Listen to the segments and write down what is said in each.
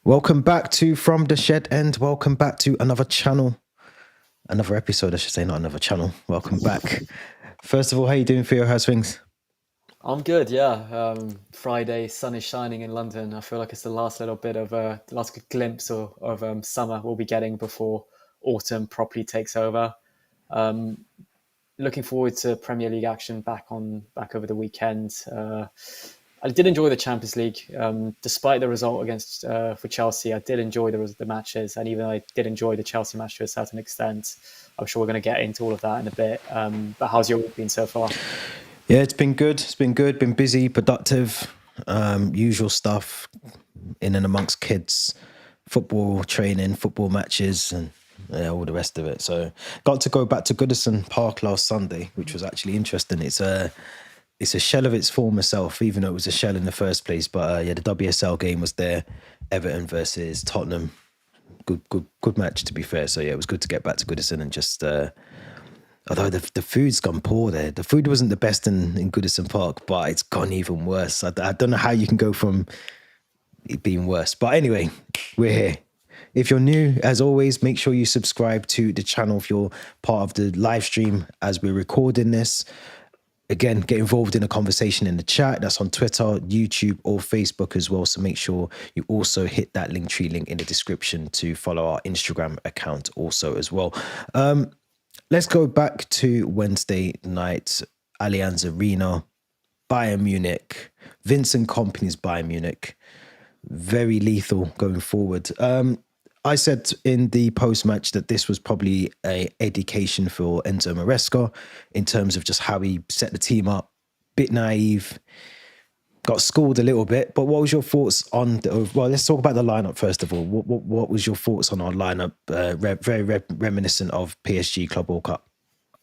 Welcome back to From the Shed End. Welcome back to another channel, another episode, I should say, not another channel. Welcome back. First of all, how you doing, Theo? How's things? I'm good, yeah. Friday, sun is shining in London. I feel like it's the last little bit of the last glimpse of summer we'll be getting before autumn properly takes over. Um, Looking forward to Premier League action back over the weekend. I did enjoy the Champions League, despite the result against for Chelsea. I did enjoy the matches, and even though I did enjoy the Chelsea match to a certain extent, I'm sure we're going to get into all of that in a bit. But how's your week been so far? Yeah, it's been good. It's been good. Been busy, productive, usual stuff in and amongst kids, football training, football matches, and all the rest of it. So got to go back to Goodison Park last Sunday, which was actually interesting. It's a shell of its former self, even though it was a shell in the first place. But the WSL game was there, Everton versus Tottenham. Good match, to be fair. So yeah, it was good to get back to Goodison and just. Although the food's gone poor there. The food wasn't the best in Goodison Park, but it's gone even worse. I don't know how you can go from it being worse. But anyway, we're here. If you're new, as always, make sure you subscribe to the channel if you're part of the live stream as we're recording this. Again, get involved in a conversation in the chat. That's on Twitter, YouTube, or Facebook as well. So make sure you also hit that Linktree link in the description to follow our Instagram account also as well. Let's go back to Wednesday night, Allianz Arena, Bayern Munich, Vincent Kompany's Bayern Munich. Very lethal going forward. I said in the post-match that this was probably an education for Enzo Maresca in terms of just how he set the team up. Bit naive, got schooled a little bit. But what was your thoughts on well, let's talk about the lineup first of all. What was your thoughts on our lineup? Very reminiscent of PSG Club World Cup.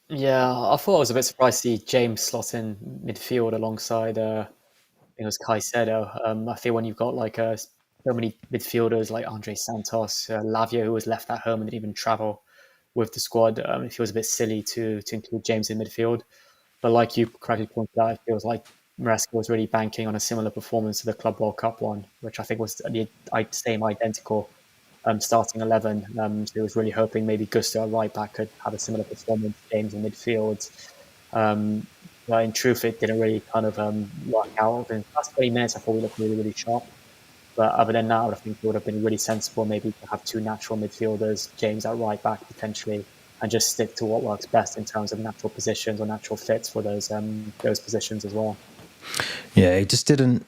Yeah, I thought I was a bit surprised to see James slot in midfield alongside, I think it was Caicedo. I feel when you've got like so many midfielders like Andre Santos, Lavia, who was left at home and didn't even travel with the squad, it feels a bit silly to include James in midfield. But like you correctly pointed out, it feels like Maresca was really banking on a similar performance to the Club World Cup one, which I think was the same identical starting 11. So he was really hoping maybe Gusto at right back could have a similar performance, James in midfield. But in truth, it didn't really kind of work out. In the last 20 minutes, I thought we looked really, really sharp. But other than that, I think it would have been really sensible maybe to have two natural midfielders, James at right back potentially, and just stick to what works best in terms of natural positions or natural fits for those positions as well. Yeah, it just didn't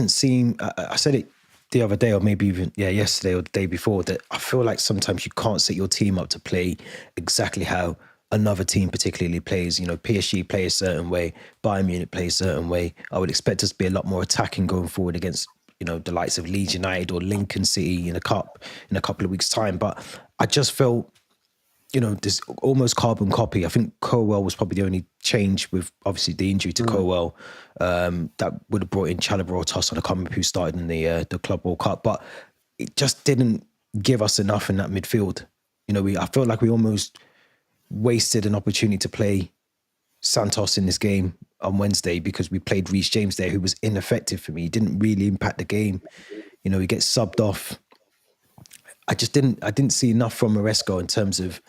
seem. I said it the other day, or maybe even yesterday or the day before, that I feel like sometimes you can't set your team up to play exactly how another team particularly plays. You know, PSG play a certain way, Bayern Munich play a certain way. I would expect us to be a lot more attacking going forward against, you know, the likes of Leeds United or Lincoln City in a couple of weeks' time. But I just felt, you know, this almost carbon copy. I think Colwell was probably the only change, with obviously the injury to Colwell, that would have brought in Chalobah on a come who started in the Club World Cup. But it just didn't give us enough in that midfield. You know, I felt like we almost wasted an opportunity to play Santos in this game on Wednesday because we played Reece James there, who was ineffective for me. He didn't really impact the game. You know, he gets subbed off. I didn't see enough from Maresca in terms of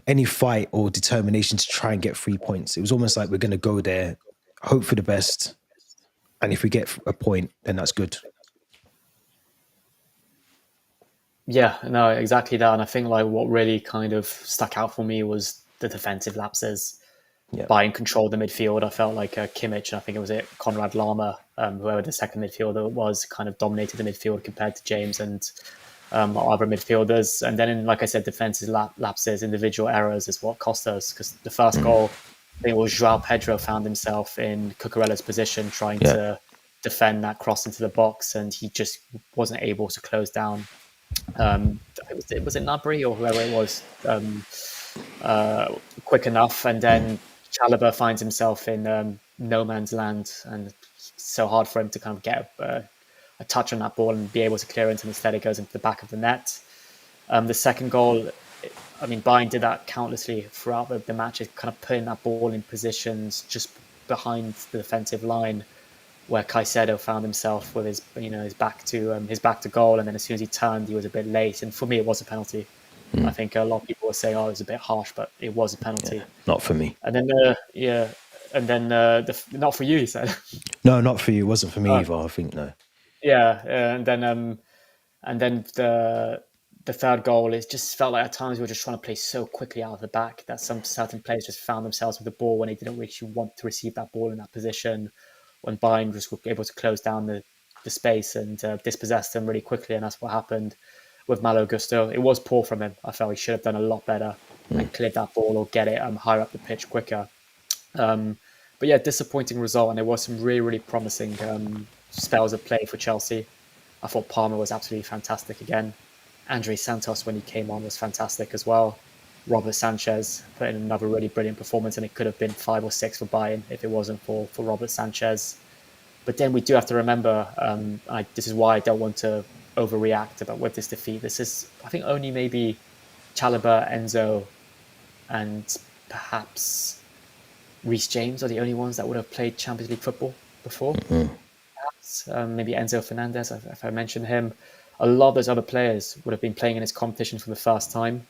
any fight or determination to try and get 3 points. It was almost like we're going to go there, hope for the best, and if we get a point, then that's good. Yeah, no, exactly that. And I think like what really kind of stuck out for me was the defensive lapses. Bayern controlled the midfield. I felt like Kimmich, and I think Konrad Lama, whoever the second midfielder was, kind of dominated the midfield compared to James and other midfielders. And then, like I said, defensive lapses, individual errors is what cost us, because the first goal, I think it was João Pedro found himself in Cucurella's position trying to defend that cross into the box, and he just wasn't able to close down. Was it Gnabry or whoever it was quick enough, and then Chalobah finds himself in no man's land, and it's so hard for him to kind of get a touch on that ball and be able to clear it, and instead it goes into the back of the net. The second goal, I mean, Bayern did that countlessly throughout the match, kind of putting that ball in positions just behind the defensive line, where Caicedo found himself with his back to goal, and then as soon as he turned, he was a bit late. And for me, it was a penalty. I think a lot of people will say, "Oh, it was a bit harsh," but it was a penalty. Not for me. And then, not for you, he said. No, not for you. It wasn't for me Oh, either. I think no. yeah, and then the third goal, it just felt like at times we were just trying to play so quickly out of the back that some certain players just found themselves with the ball when they didn't really want to receive that ball in that position. When Bayern was able to close down the space and dispossess them really quickly, and that's what happened with Malo Gusto. It was poor from him. I felt he should have done a lot better and cleared that ball or get it higher up the pitch quicker. But yeah, disappointing result, and there was some really, really promising spells of play for Chelsea. I thought Palmer was absolutely fantastic again. Andre Santos, when he came on, was fantastic as well. Robert Sanchez put in another really brilliant performance, and it could have been 5 or 6 for Bayern if it wasn't for Robert Sanchez. But then we do have to remember, this is why I don't want to overreact about with this defeat. This is, I think, only maybe Chalobah, Enzo, and perhaps Reece James are the only ones that would have played Champions League football before. Perhaps maybe Enzo Fernandez, if I mention him. A lot of those other players would have been playing in this competition for the first time.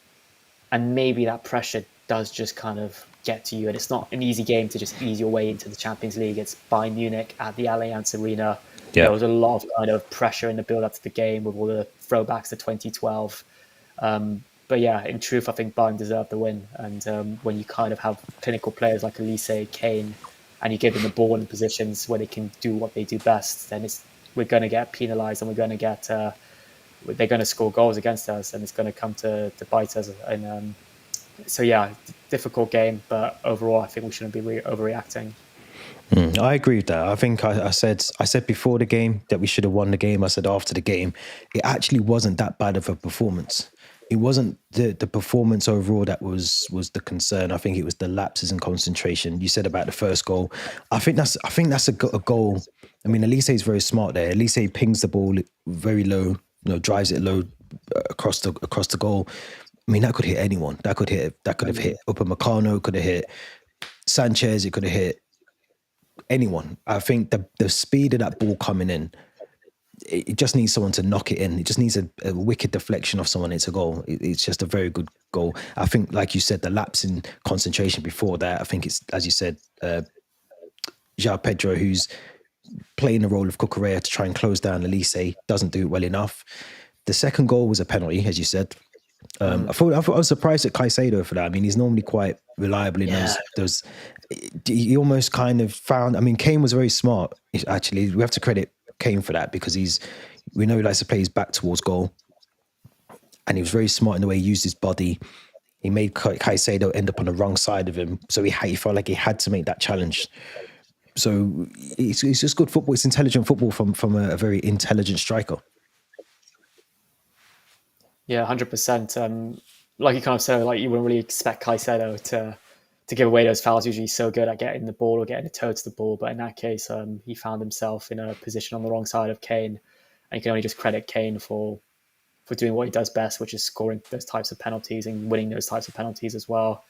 And maybe that pressure does just kind of get to you. And it's not an easy game to just ease your way into the Champions League. It's Bayern Munich at the Allianz Arena. Yeah. There was a lot of kind of pressure in the build-up to the game with all the throwbacks to 2012. But yeah, in truth, I think Bayern deserved the win. And when you kind of have clinical players like Elise, Kane, and you give them the ball in positions where they can do what they do best, then we're going to get penalised, and we're going to get they're going to score goals against us, and it's going to come to bite us. And so yeah, difficult game, but overall, I think we shouldn't be overreacting. I agree with that. I think I said before the game that we should have won the game. I said after the game, it actually wasn't that bad of a performance. It wasn't the performance overall that was the concern. I think it was the lapses in concentration. You said about the first goal. I think that's a goal. I mean, Elise is very smart there. Elise pings the ball very low, drives it low across the goal. I mean, that could hit anyone. That could have hit Upamecano, could have hit Sanchez, it could have hit anyone. I think the speed of that ball coming in, it just needs someone to knock it in. It just needs a wicked deflection of someone. It's a goal. It's just a very good goal. I think, like you said, the lapse in concentration before that, I think it's, as you said, João Pedro, who's playing the role of Cucurella to try and close down Elise, doesn't do it well enough. The second goal was a penalty, as you said. I was surprised at Caicedo for that. I mean, he's normally quite reliable in those. He almost kind of found. I mean, Kane was very smart. Actually, we have to credit Kane for that, because we know he likes to play his back towards goal, and he was very smart in the way he used his body. He made Caicedo end up on the wrong side of him, so he felt like he had to make that challenge. So it's just good football. It's intelligent football from a very intelligent striker. Yeah, 100%. Like you kind of said, like you wouldn't really expect Caicedo to give away those fouls. Usually he's so good at getting the ball or getting a toe to the ball, but in that case, he found himself in a position on the wrong side of Kane, and you can only just credit Kane for doing what he does best, which is scoring those types of penalties and winning those types of penalties as well.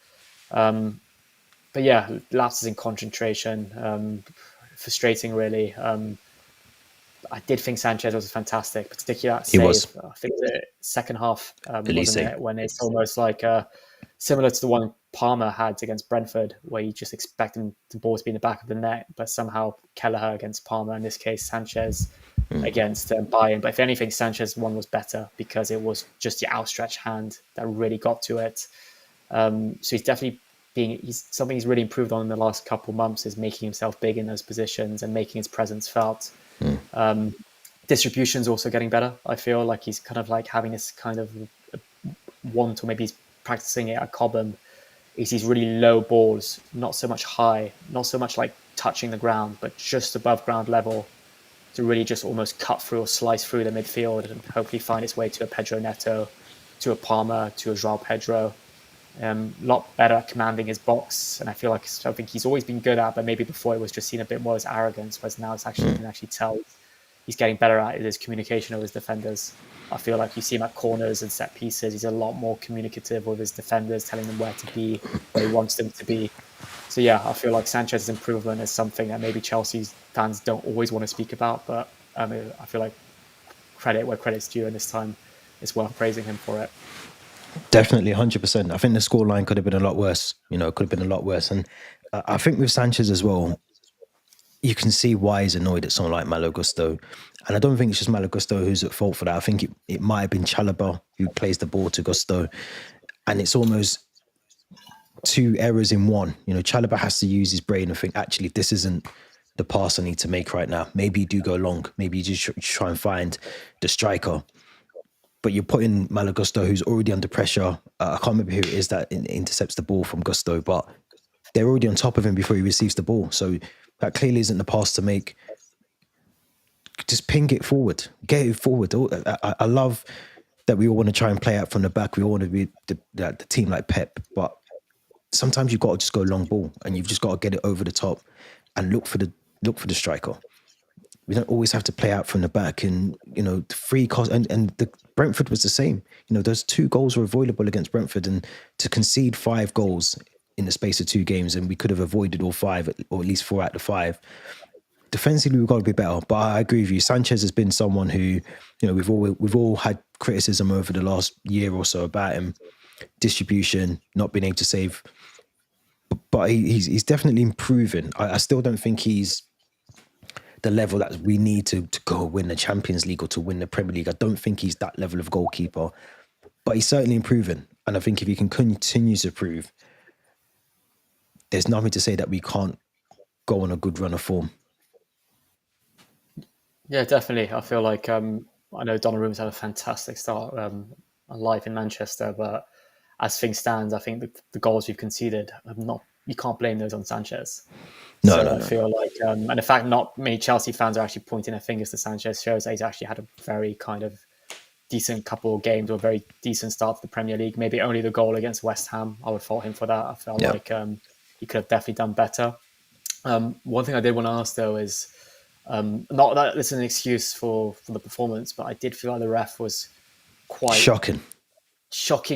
But yeah, lapses in concentration, frustrating really. I did think Sanchez was fantastic, particularly that save. He was. I think the second half, wasn't it, when it's almost like similar to the one Palmer had against Brentford, where you just expect the ball to be in the back of the net, but somehow Kelleher against Palmer, in this case Sanchez against Bayern. But if anything, Sanchez one was better because it was just the outstretched hand that really got to it. So he's definitely something he's really improved on in the last couple of months is making himself big in those positions and making his presence felt. Distribution's also getting better. I feel like he's kind of like having this kind of want, or maybe he's practicing it at Cobham, is these really low balls, not so much high, not so much like touching the ground, but just above ground level, to really just almost cut through or slice through the midfield and hopefully find its way to a Pedro Neto, to a Palmer, to a João Pedro. A lot better at commanding his box, and I feel like it's something he's always been good at, but maybe before it was just seen a bit more as arrogance, whereas now it's actually you can actually tell he's getting better at his communication with his defenders. I feel like you see him at corners and set pieces. He's a lot more communicative with his defenders, telling them where to be, where he wants them to be. So yeah, I feel like Sanchez's improvement is something that maybe Chelsea's fans don't always want to speak about, but I feel like credit where credit's due, and this time it's worth praising him for it. Definitely, 100%. I think the scoreline could have been a lot worse. You know, it could have been a lot worse. And I think with Sanchez as well, you can see why he's annoyed at someone like Malo Gusto. And I don't think it's just Malo Gusto who's at fault for that. I think it might have been Chalobah who plays the ball to Gusto. And it's almost two errors in one. You know, Chalobah has to use his brain and think, actually, this isn't the pass I need to make right now. Maybe you do go long. Maybe you just try and find the striker. But you're putting Malo Gusto, who's already under pressure. I can't remember who it is that intercepts the ball from Gusto, but they're already on top of him before he receives the ball. So that clearly isn't the pass to make. Just ping it forward. Get it forward. I love that we all want to try and play out from the back. We all want to be the team like Pep. But sometimes you've got to just go long ball and you've just got to get it over the top and look for the striker. We don't always have to play out from the back. And, you know, the free cost and the Brentford was the same. You know, those 2 goals were avoidable against Brentford, and to concede 5 goals in the space of 2 games, and we could have avoided all 5, or at least 4 out of 5. Defensively, we've got to be better. But I agree with you. Sanchez has been someone who, you know, we've all had criticism over the last year or so about him. Distribution, not being able to save. But he's definitely improving. I still don't think he's the level that we need to go win the Champions League or to win the Premier League. I don't think he's that level of goalkeeper, but he's certainly improving. And I think if he can continue to improve, there's nothing to say that we can't go on a good run of form. Yeah, definitely. I feel like I know Donnarumma's had a fantastic start life in Manchester, but as things stand, I think the goals we've conceded you can't blame those on Sanchez. I feel like, and the fact not many Chelsea fans are actually pointing their fingers to Sanchez shows that he's actually had a very kind of decent couple of games, or very decent start to the Premier League. Maybe only the goal against West Ham, I would fault him for that. I felt like he could have definitely done better. One thing I did want to ask though is, not that this is an excuse for the performance, but I did feel like the ref was quite shocking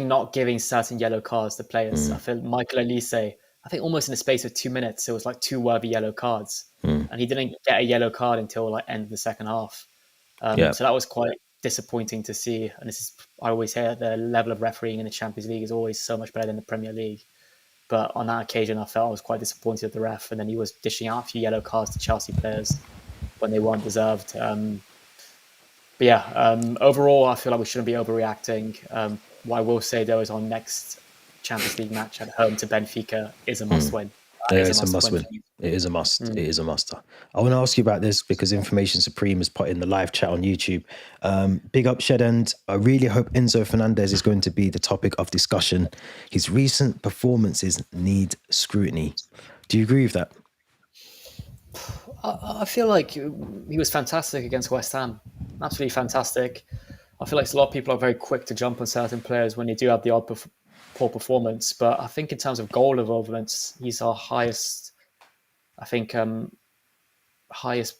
not giving certain yellow cards to players. I feel Michael Elise, I think almost in the space of 2 minutes, it was like 2 worthy yellow cards, and he didn't get a yellow card until like end of the second half. So that was quite disappointing to see. And I always hear the level of refereeing in the Champions League is always so much better than the Premier League. But on that occasion, I felt I was quite disappointed at the ref, and then he was dishing out a few yellow cards to Chelsea players when they weren't deserved. Overall, I feel like we shouldn't be overreacting. What I will say though is our next Champions League match at home to Benfica is a must-win. It's a must-win. It is a must. It is a must. I want to ask you about this because Information Supreme has put in the live chat on YouTube. Big up Shed End. I really hope Enzo Fernandez is going to be the topic of discussion. His recent performances need scrutiny. Do you agree with that? I feel like he was fantastic against West Ham. Absolutely fantastic. I feel like a lot of people are very quick to jump on certain players when they do have the odd poor performance. But I think in terms of goal involvement, he's our highest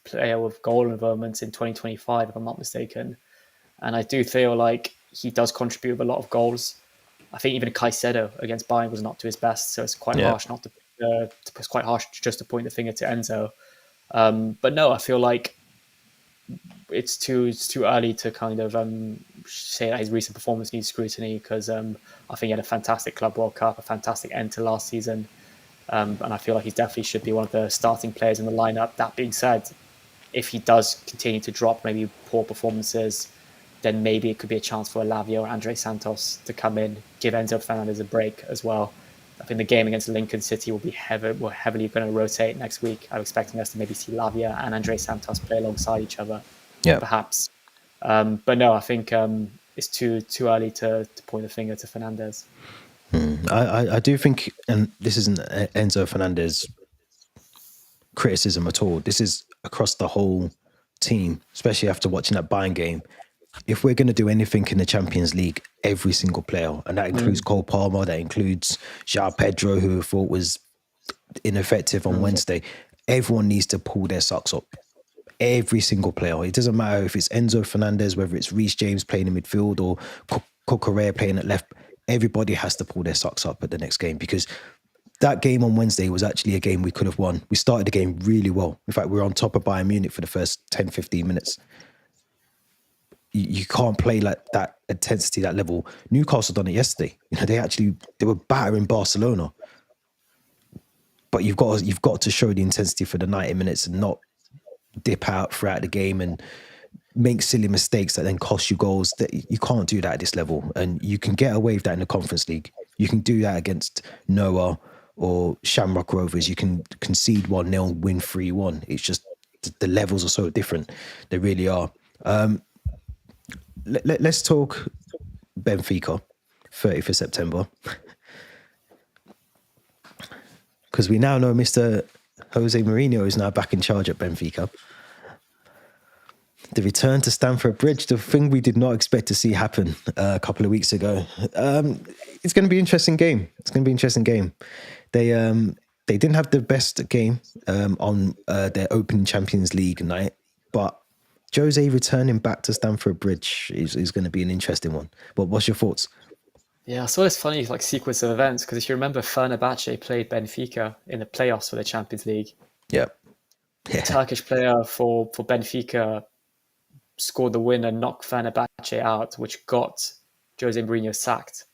player with goal involvement in 2025, if I'm not mistaken. And I do feel like he does contribute with a lot of goals. I think even Caicedo against Bayern was not to his best, so it's quite harsh it's quite harsh just to point the finger to Enzo. But no, I feel like it's too early to kind of say that his recent performance needs scrutiny, because I think he had a fantastic Club World Cup, a fantastic end to last season, and I feel like he definitely should be one of the starting players in the lineup. That being said, if he does continue to drop maybe poor performances, then maybe it could be a chance for Lavia or Andre Santos to come in, give Enzo Fernandez a break as well. I think the game against Lincoln City will be heavily going to rotate next week. I'm expecting us to maybe see Lavia and Andre Santos play alongside each other, perhaps. But no, I think it's too early to point the finger to Fernandez. I do think, and this isn't Enzo Fernandez criticism at all. This is across the whole team, especially after watching that Bayern game. If we're going to do anything in the Champions League, every single player, and that includes Cole Palmer, that includes João Pedro, who I thought was ineffective on Wednesday, everyone needs to pull their socks up. Every single player. It doesn't matter if it's Enzo Fernandez, whether it's Reece James playing in midfield or Cucurella playing at left. Everybody has to pull their socks up at the next game, because that game on Wednesday was actually a game we could have won. We started the game really well. In fact, we were on top of Bayern Munich for the first 10, 15 minutes. You can't play like that intensity, that level. Newcastle done it yesterday. They were battering Barcelona. But you've got to show the intensity for the 90 minutes and not dip out throughout the game and make silly mistakes that then cost you goals. That you can't do that at this level, and you can get away with that in the Conference League. You can do that against Noah or Shamrock Rovers. You can concede 1-0, win 3-1. It's just the levels are so different. They really are. Let's talk Benfica, 30th of September. Because we now know Mr. Jose Mourinho is now back in charge at Benfica. The return to Stamford Bridge, the thing we did not expect to see happen a couple of weeks ago. It's going to be an interesting game. They didn't have the best game on their opening Champions League night, but Jose returning back to Stamford Bridge is going to be an interesting one. But what's your thoughts? Yeah, I saw this funny sequence of events because if you remember, Fenerbahce played Benfica in the playoffs for the Champions League. Yeah. The Turkish player for Benfica scored the win and knocked Fenerbahce out, which got Jose Mourinho sacked.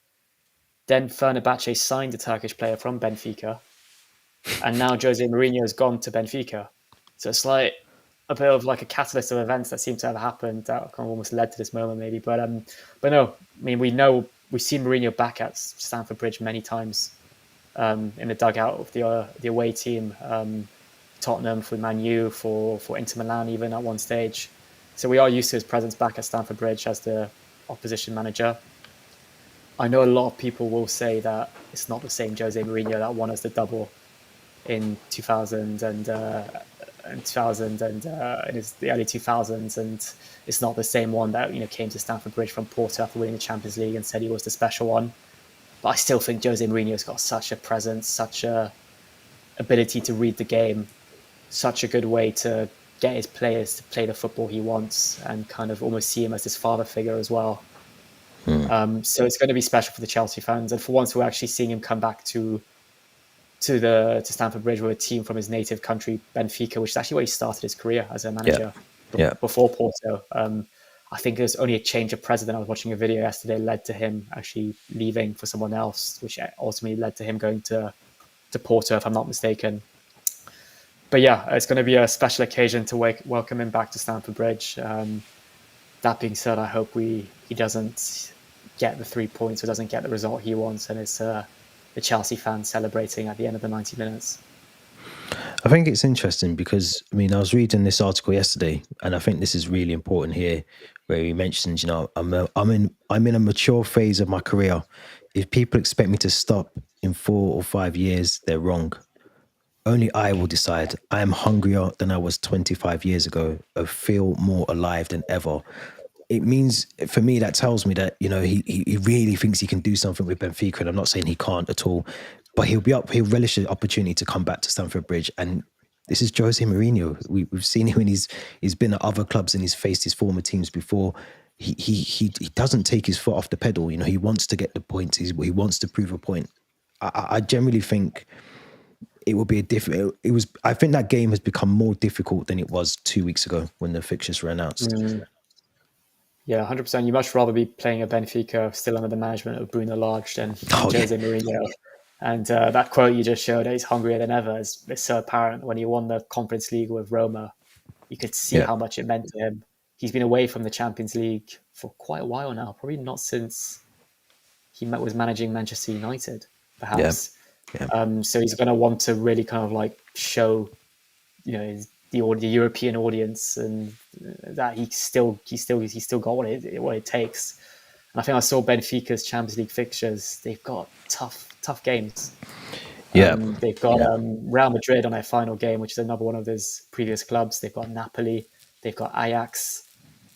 Then Fenerbahce signed the Turkish player from Benfica, and now Jose Mourinho has gone to Benfica. So it's like a bit of a catalyst of events that seem to have happened that kind of almost led to this moment, maybe. But no, I mean, we've seen Mourinho back at Stamford Bridge many times in the dugout of the away team, Tottenham, for Man U, for Inter Milan, even at one stage. So we are used to his presence back at Stamford Bridge as the opposition manager. I know a lot of people will say that it's not the same Jose Mourinho that won us the double in 2000 and the early 2000s, and it's not the same one that came to Stamford Bridge from Porto after winning the Champions League and said he was the special one. But I still think Jose Mourinho's got such a presence, such a ability to read the game, such a good way to get his players to play the football he wants and kind of almost see him as his father figure as well. So it's going to be special for the Chelsea fans, and for once we're actually seeing him come back to Stamford Bridge with a team from his native country, Benfica, which is actually where he started his career as a manager before Porto. I think there's only a change of president. I was watching a video yesterday led to him actually leaving for someone else, which ultimately led to him going to Porto, if I'm not mistaken. But yeah, it's going to be a special occasion to welcome him back to Stamford Bridge. That being said, I hope he doesn't get the 3 points or doesn't get the result he wants, and it's the Chelsea fans celebrating at the end of the 90 minutes. I think it's interesting because, I mean, I was reading this article yesterday, and I think this is really important here, where he mentions, I'm in a mature phase of my career. If people expect me to stop in 4 or 5 years, they're wrong. Only I will decide. I am hungrier than I was 25 years ago. I feel more alive than ever. It means, for me, that tells me that, he really thinks he can do something with Benfica. And I'm not saying he can't at all, but he'll relish the opportunity to come back to Stamford Bridge. And this is Jose Mourinho. We've seen him when he's been at other clubs and he's faced his former teams before. He doesn't take his foot off the pedal. He wants to get the points. He wants to prove a point. I generally think it will be I think that game has become more difficult than it was 2 weeks ago when the fixtures were announced. Yeah, 100%. You much rather be playing a Benfica still under the management of Bruno Lage than Jose Mourinho. And that quote you just showed, he's hungrier than ever, is so apparent. When he won the Conference League with Roma, you could see how much it meant to him. He's been away from the Champions League for quite a while now, probably not since he was managing Manchester United, perhaps. Yeah. So he's going to want to really kind of show, the European audience and that he's still got what it takes. And I think I saw Benfica's Champions League fixtures. They've got tough games. They've got Real Madrid on their final game, which is another one of his previous clubs. They've got Napoli. They've got Ajax.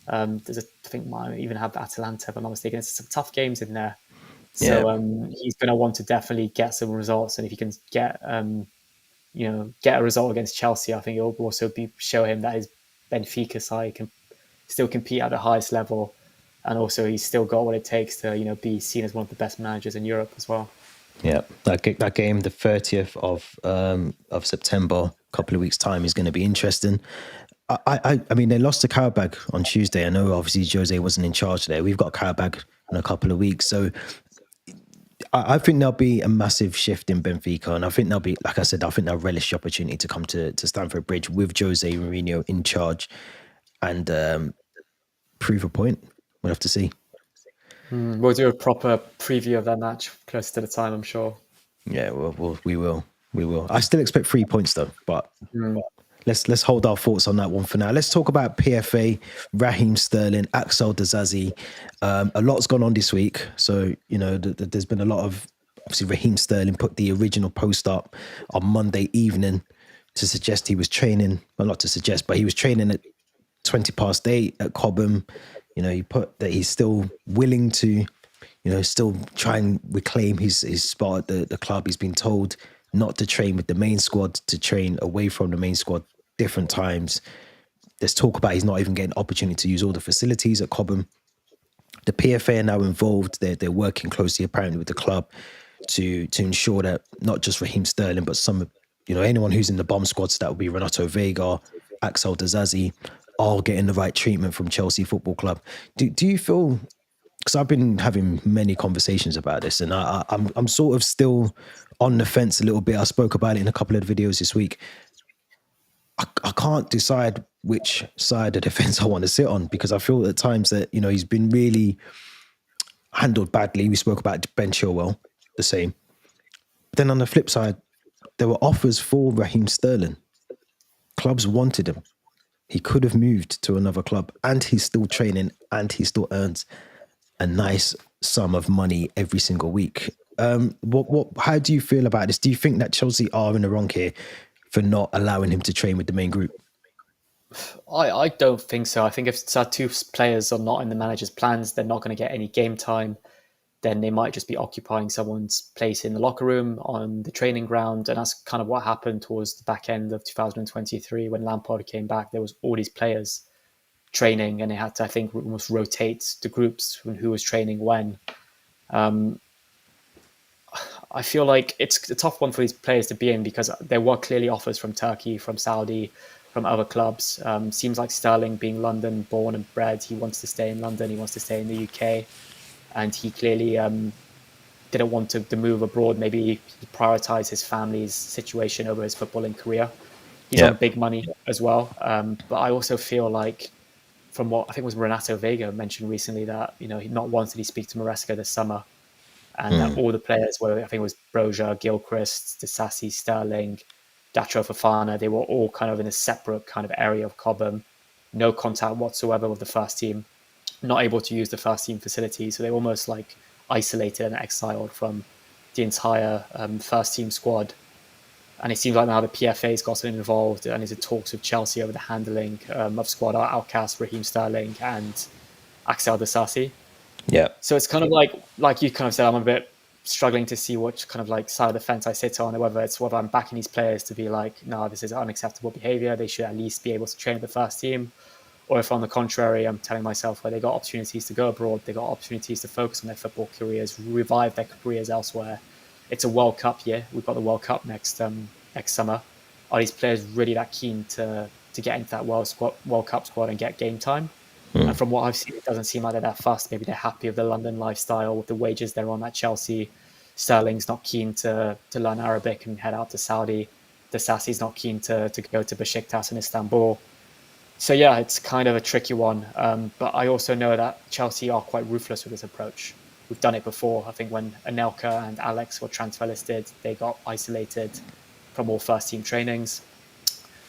I think might even have Atalanta, if I'm not mistaken. It's some tough games in there. So he's going to want to definitely get some results, and if he can get a result against Chelsea, I think it will also show him that his Benfica side can still compete at the highest level, and also he's still got what it takes to be seen as one of the best managers in Europe as well. Yeah, that game, the 30th of September, a couple of weeks' time, is going to be interesting. I mean, they lost to Karabag on Tuesday. I know obviously Jose wasn't in charge there. We've got Karabag in a couple of weeks, so I think there'll be a massive shift in Benfica, and I think they'll be, like I said, I think they'll relish the opportunity to come to Stamford Bridge with Jose Mourinho in charge and prove a point. We'll have to see. We'll do a proper preview of that match close to the time, I'm sure. Yeah, we will. I still expect 3 points though, but let's hold our thoughts on that one for now. Let's talk about PFA, Raheem Sterling, Axel Dazazi. A lot's gone on this week, so there's been a lot of, obviously Raheem Sterling put the original post up on Monday evening to suggest he was training. Well, not to suggest, but he was training at 8:20 at Cobham. He put that he's still willing to, still try and reclaim his spot at the club. He's been told not to train with the main squad, to train away from the main squad different times. There's talk about he's not even getting opportunity to use all the facilities at Cobham. The PFA are now involved. They're working closely apparently with the club to ensure that not just Raheem Sterling, but some, anyone who's in the bomb squad, so that would be Renato Vega, Axel Dazazi, are getting the right treatment from Chelsea Football Club. Do you feel, because I've been having many conversations about this, and I'm sort of still on the fence a little bit. I spoke about it in a couple of videos this week. I can't decide which side of the fence I want to sit on, because I feel at times that, he's been really handled badly. We spoke about Ben Chilwell, the same. But then on the flip side, there were offers for Raheem Sterling. Clubs wanted him. He could have moved to another club, and he's still training, and he still earns a nice sum of money every single week. How do you feel about this? Do you think that Chelsea are in the wrong here for not allowing him to train with the main group? I don't think so. I think if two players are not in the manager's plans, they're not going to get any game time. Then they might just be occupying someone's place in the locker room, on the training ground. And that's kind of what happened towards the back end of 2023 when Lampard came back. There was all these players training, and they had to, I think, almost rotate the groups and who was training when. I feel like it's a tough one for these players to be in, because there were clearly offers from Turkey, from Saudi, from other clubs. Seems like Sterling, being London born and bred, he wants to stay in London, he wants to stay in the UK. And he clearly didn't want to move abroad. Maybe he prioritized his family's situation over his footballing career. He's on big money as well. But I also feel like, from what I think was Renato Vega mentioned recently, that not once did he speak to Maresca this summer, and that all the players were, I think it was Broja, Gilchrist, Disasi, Sterling, Datro Fofana, they were all kind of in a separate kind of area of Cobham, no contact whatsoever with the first team, not able to use the first team facilities. So they were almost like isolated and exiled from the entire first team squad. And it seems like now the PFA's gotten involved and is in talks with Chelsea over the handling of squad outcasts Raheem Sterling and Axel Disasi. Yeah. So it's kind of like you kind of said, I'm a bit struggling to see which kind of like side of the fence I sit on, whether I'm backing these players to be like, no, this is unacceptable behavior, they should at least be able to train with the first team. Or if on the contrary, I'm telling myself, where they got opportunities to go abroad, they got opportunities to focus on their football careers, revive their careers elsewhere. It's a World Cup year. We've got the World Cup next summer. Are these players really that keen to get into that World Cup squad and get game time? And from what I've seen, it doesn't seem like they're that fussed. Maybe they're happy with the London lifestyle, with the wages they're on at Chelsea. Sterling's not keen to learn Arabic and head out to Saudi. Disasi's not keen to go to Besiktas in Istanbul. So yeah, it's kind of a tricky one. But I also know that Chelsea are quite ruthless with this approach. We've done it before. I think when Anelka and Alex were transfer listed, they got isolated from all first team trainings.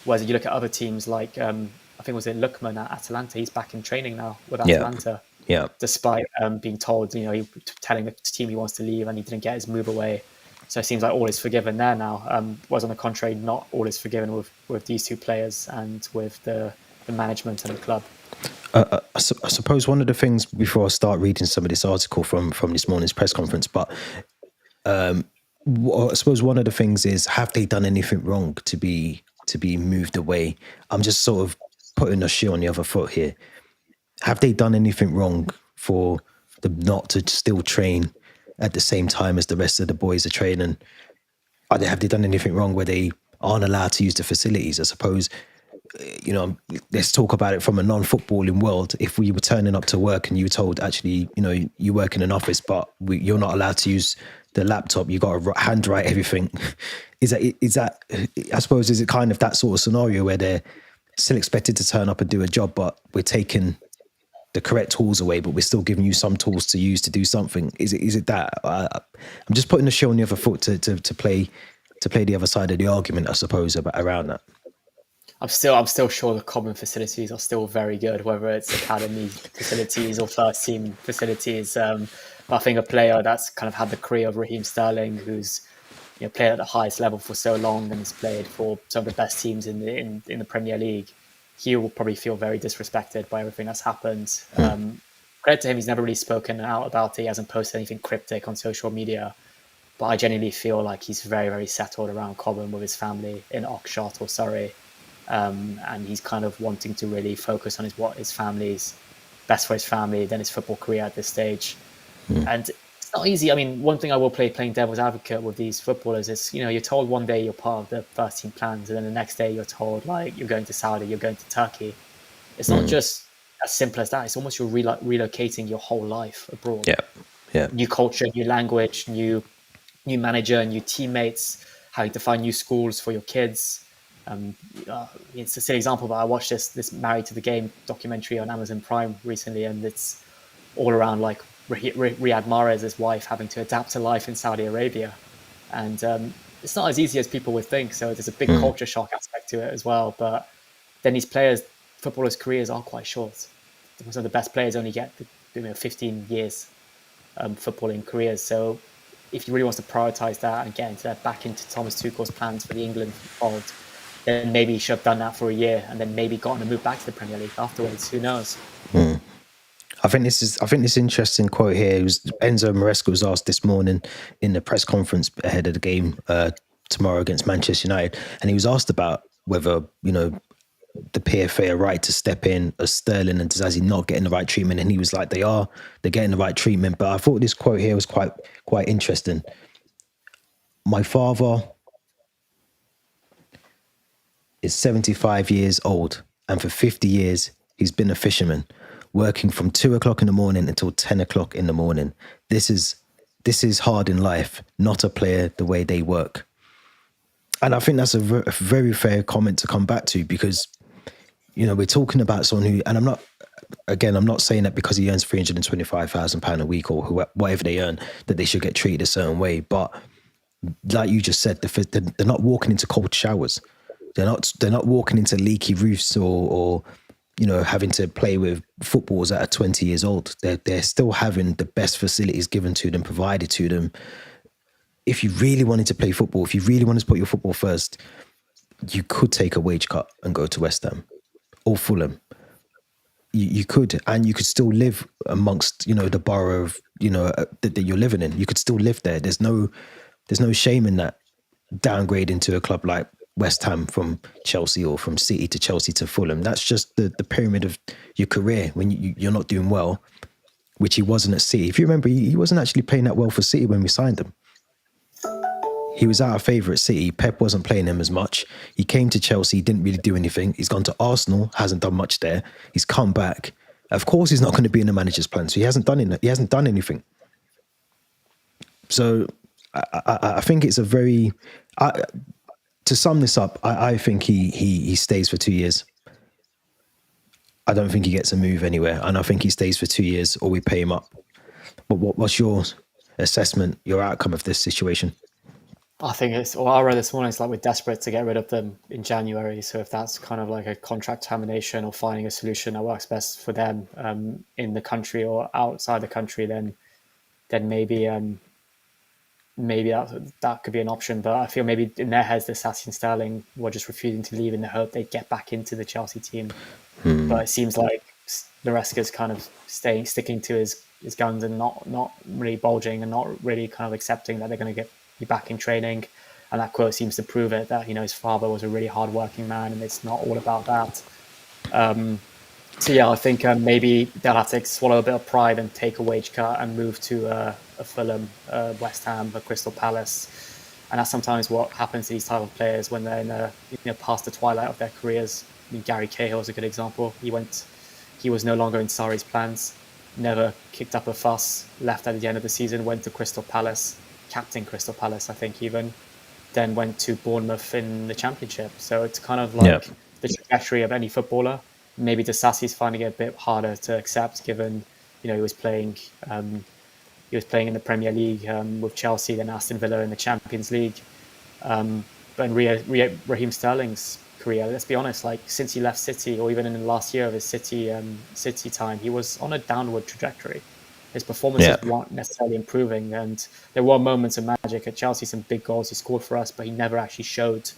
Whereas you look at other teams like, I think was it Lookman at Atalanta, he's back in training now with Atalanta. Yeah. Despite being told, he telling the team he wants to leave, and he didn't get his move away. So it seems like all is forgiven there now. Whereas on the contrary, not all is forgiven with these two players and with the management and the club. I suppose one of the things, before I start reading some of this article from this morning's press conference, but I suppose one of the things is, have they done anything wrong to be moved away? I'm just sort of putting a shoe on the other foot here. Have they done anything wrong for them not to still train at the same time as the rest of the boys are training. Have they done anything wrong where they aren't allowed to use the facilities? I suppose, let's talk about it from a non-footballing world. If we were turning up to work and you were told, actually, you work in an office, but you're not allowed to use the laptop, you got to handwrite everything. Is that, I suppose, is it kind of that sort of scenario where they're still expected to turn up and do a job, but we're taking the correct tools away, but we're still giving you some tools to use to do something? Is it that? I'm just putting the show on the other foot to play the other side of the argument, I suppose, around that. I'm still sure the common facilities are still very good, whether it's academy facilities or first team facilities. I think a player that's kind of had the career of Raheem Sterling, who's played at the highest level for so long and has played for some of the best teams in the Premier League, he will probably feel very disrespected by everything that's happened. Credit to him, he's never really spoken out about it. He hasn't posted anything cryptic on social media. But I genuinely feel like he's very, very settled around Cobham with his family in Oxshott or Surrey. And he's kind of wanting to really focus on what his family's best for his family, then his football career at this stage. And it's not easy. I mean, one thing I will playing devil's advocate with these footballers is, you're told one day you're part of the first team plans, and then the next day you're told, like, you're going to Saudi, you're going to Turkey. It's not just as simple as that. It's almost you're relocating your whole life abroad. Yeah. New culture, new language, new manager, new teammates, having to find new schools for your kids. It's a silly example, but I watched this Married to the Game documentary on Amazon Prime recently, and it's all around like Riyad Mahrez's wife having to adapt to life in Saudi Arabia, and it's not as easy as people would think. So there's a big culture shock aspect to it as well. But then these footballers' careers are quite short. Some of the best players only get 15 years footballing careers. So if he really wants to prioritize that and get into that back into Thomas Tuchel's plans for the England fold, then maybe he should have done that for a year and then maybe gotten a move back to the Premier League afterwards. Who knows? I think this interesting quote here. It was Enzo Maresca was asked this morning in the press conference ahead of the game tomorrow against Manchester United, and he was asked about whether the PFA are right to step in as Sterling and Zazie not getting the right treatment, and he was like, they're getting the right treatment. But I thought this quote here was quite interesting. My father is 75 years old, and for 50 years he's been a fisherman, working from 2 o'clock in the morning until 10 o'clock in the morning. This is hard in life, not a player the way they work. And I think that's a very fair comment to come back to, because we're talking about someone who, and I'm not saying that because he earns £325,000 a week or whatever they earn, that they should get treated a certain way. But like you just said, they're not walking into cold showers. They're not walking into leaky roofs or having to play with footballs that are 20 years old. They're still having the best facilities given to them, provided to them. If you really wanted to play football, if you really wanted to put your football first, you could take a wage cut and go to West Ham or Fulham. You could, and you could still live amongst, the borough of, that you're living in. You could still live there. There's no shame in that, downgrading to a club like West Ham from Chelsea or from City to Chelsea to Fulham. That's just the pyramid of your career when you're not doing well, which he wasn't at City. If you remember, he wasn't actually playing that well for City when we signed him. He was out of favour at City. Pep wasn't playing him as much. He came to Chelsea, didn't really do anything. He's gone to Arsenal, hasn't done much there. He's come back. Of course, he's not going to be in the manager's plan, so he hasn't done anything. So I think it's a very... to sum this up, I think he stays for 2 years. I don't think he gets a move anywhere, and I think he stays for 2 years or we pay him up. But what's your assessment, your outcome of this situation? I think I read this morning, it's like we're desperate to get rid of them in January. So if that's kind of like a contract termination or finding a solution that works best for them in the country or outside the country, then maybe that could be an option. But I feel maybe in their heads, the Sassy and Sterling were just refusing to leave in the hope they'd get back into the Chelsea team. But it seems like Maresca's kind of sticking to his guns and not really bulging and not really kind of accepting that they're going to be back in training. And that quote seems to prove it, that his father was a really hard-working man and it's not all about that. So yeah, I think maybe they'll have to swallow a bit of pride and take a wage cut and move to a a Fulham, West Ham, a Crystal Palace. And that's sometimes what happens to these type of players when they're in past the twilight of their careers. I mean, Gary Cahill is a good example. He was no longer in Sarri's plans, never kicked up a fuss, left at the end of the season, went to Crystal Palace, captain Crystal Palace, I think even, then went to Bournemouth in the Championship. So it's kind of like the trajectory of any footballer. Maybe Disasi's finding it a bit harder to accept, given he was playing in the Premier League with Chelsea, then Aston Villa in the Champions League. But Raheem Sterling's career, let's be honest, like since he left City, or even in the last year of his City time, he was on a downward trajectory. His performances weren't necessarily improving, and there were moments of magic at Chelsea, some big goals he scored for us, but he never actually showed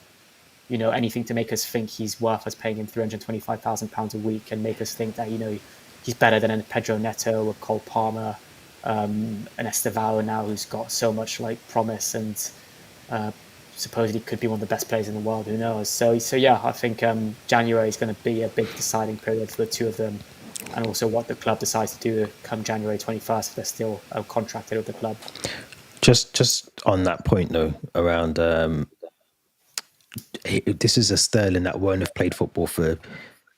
anything to make us think he's worth us paying him £325,000 a week and make us think that he's better than a Pedro Neto or Cole Palmer, an Estevao now, who's got so much like promise and supposedly could be one of the best players in the world. Who knows? So yeah, I think January is going to be a big deciding period for the two of them, and also what the club decides to do come January 21st if they're still contracted with the club. Just on that point though, around this is a Sterling that won't have played football for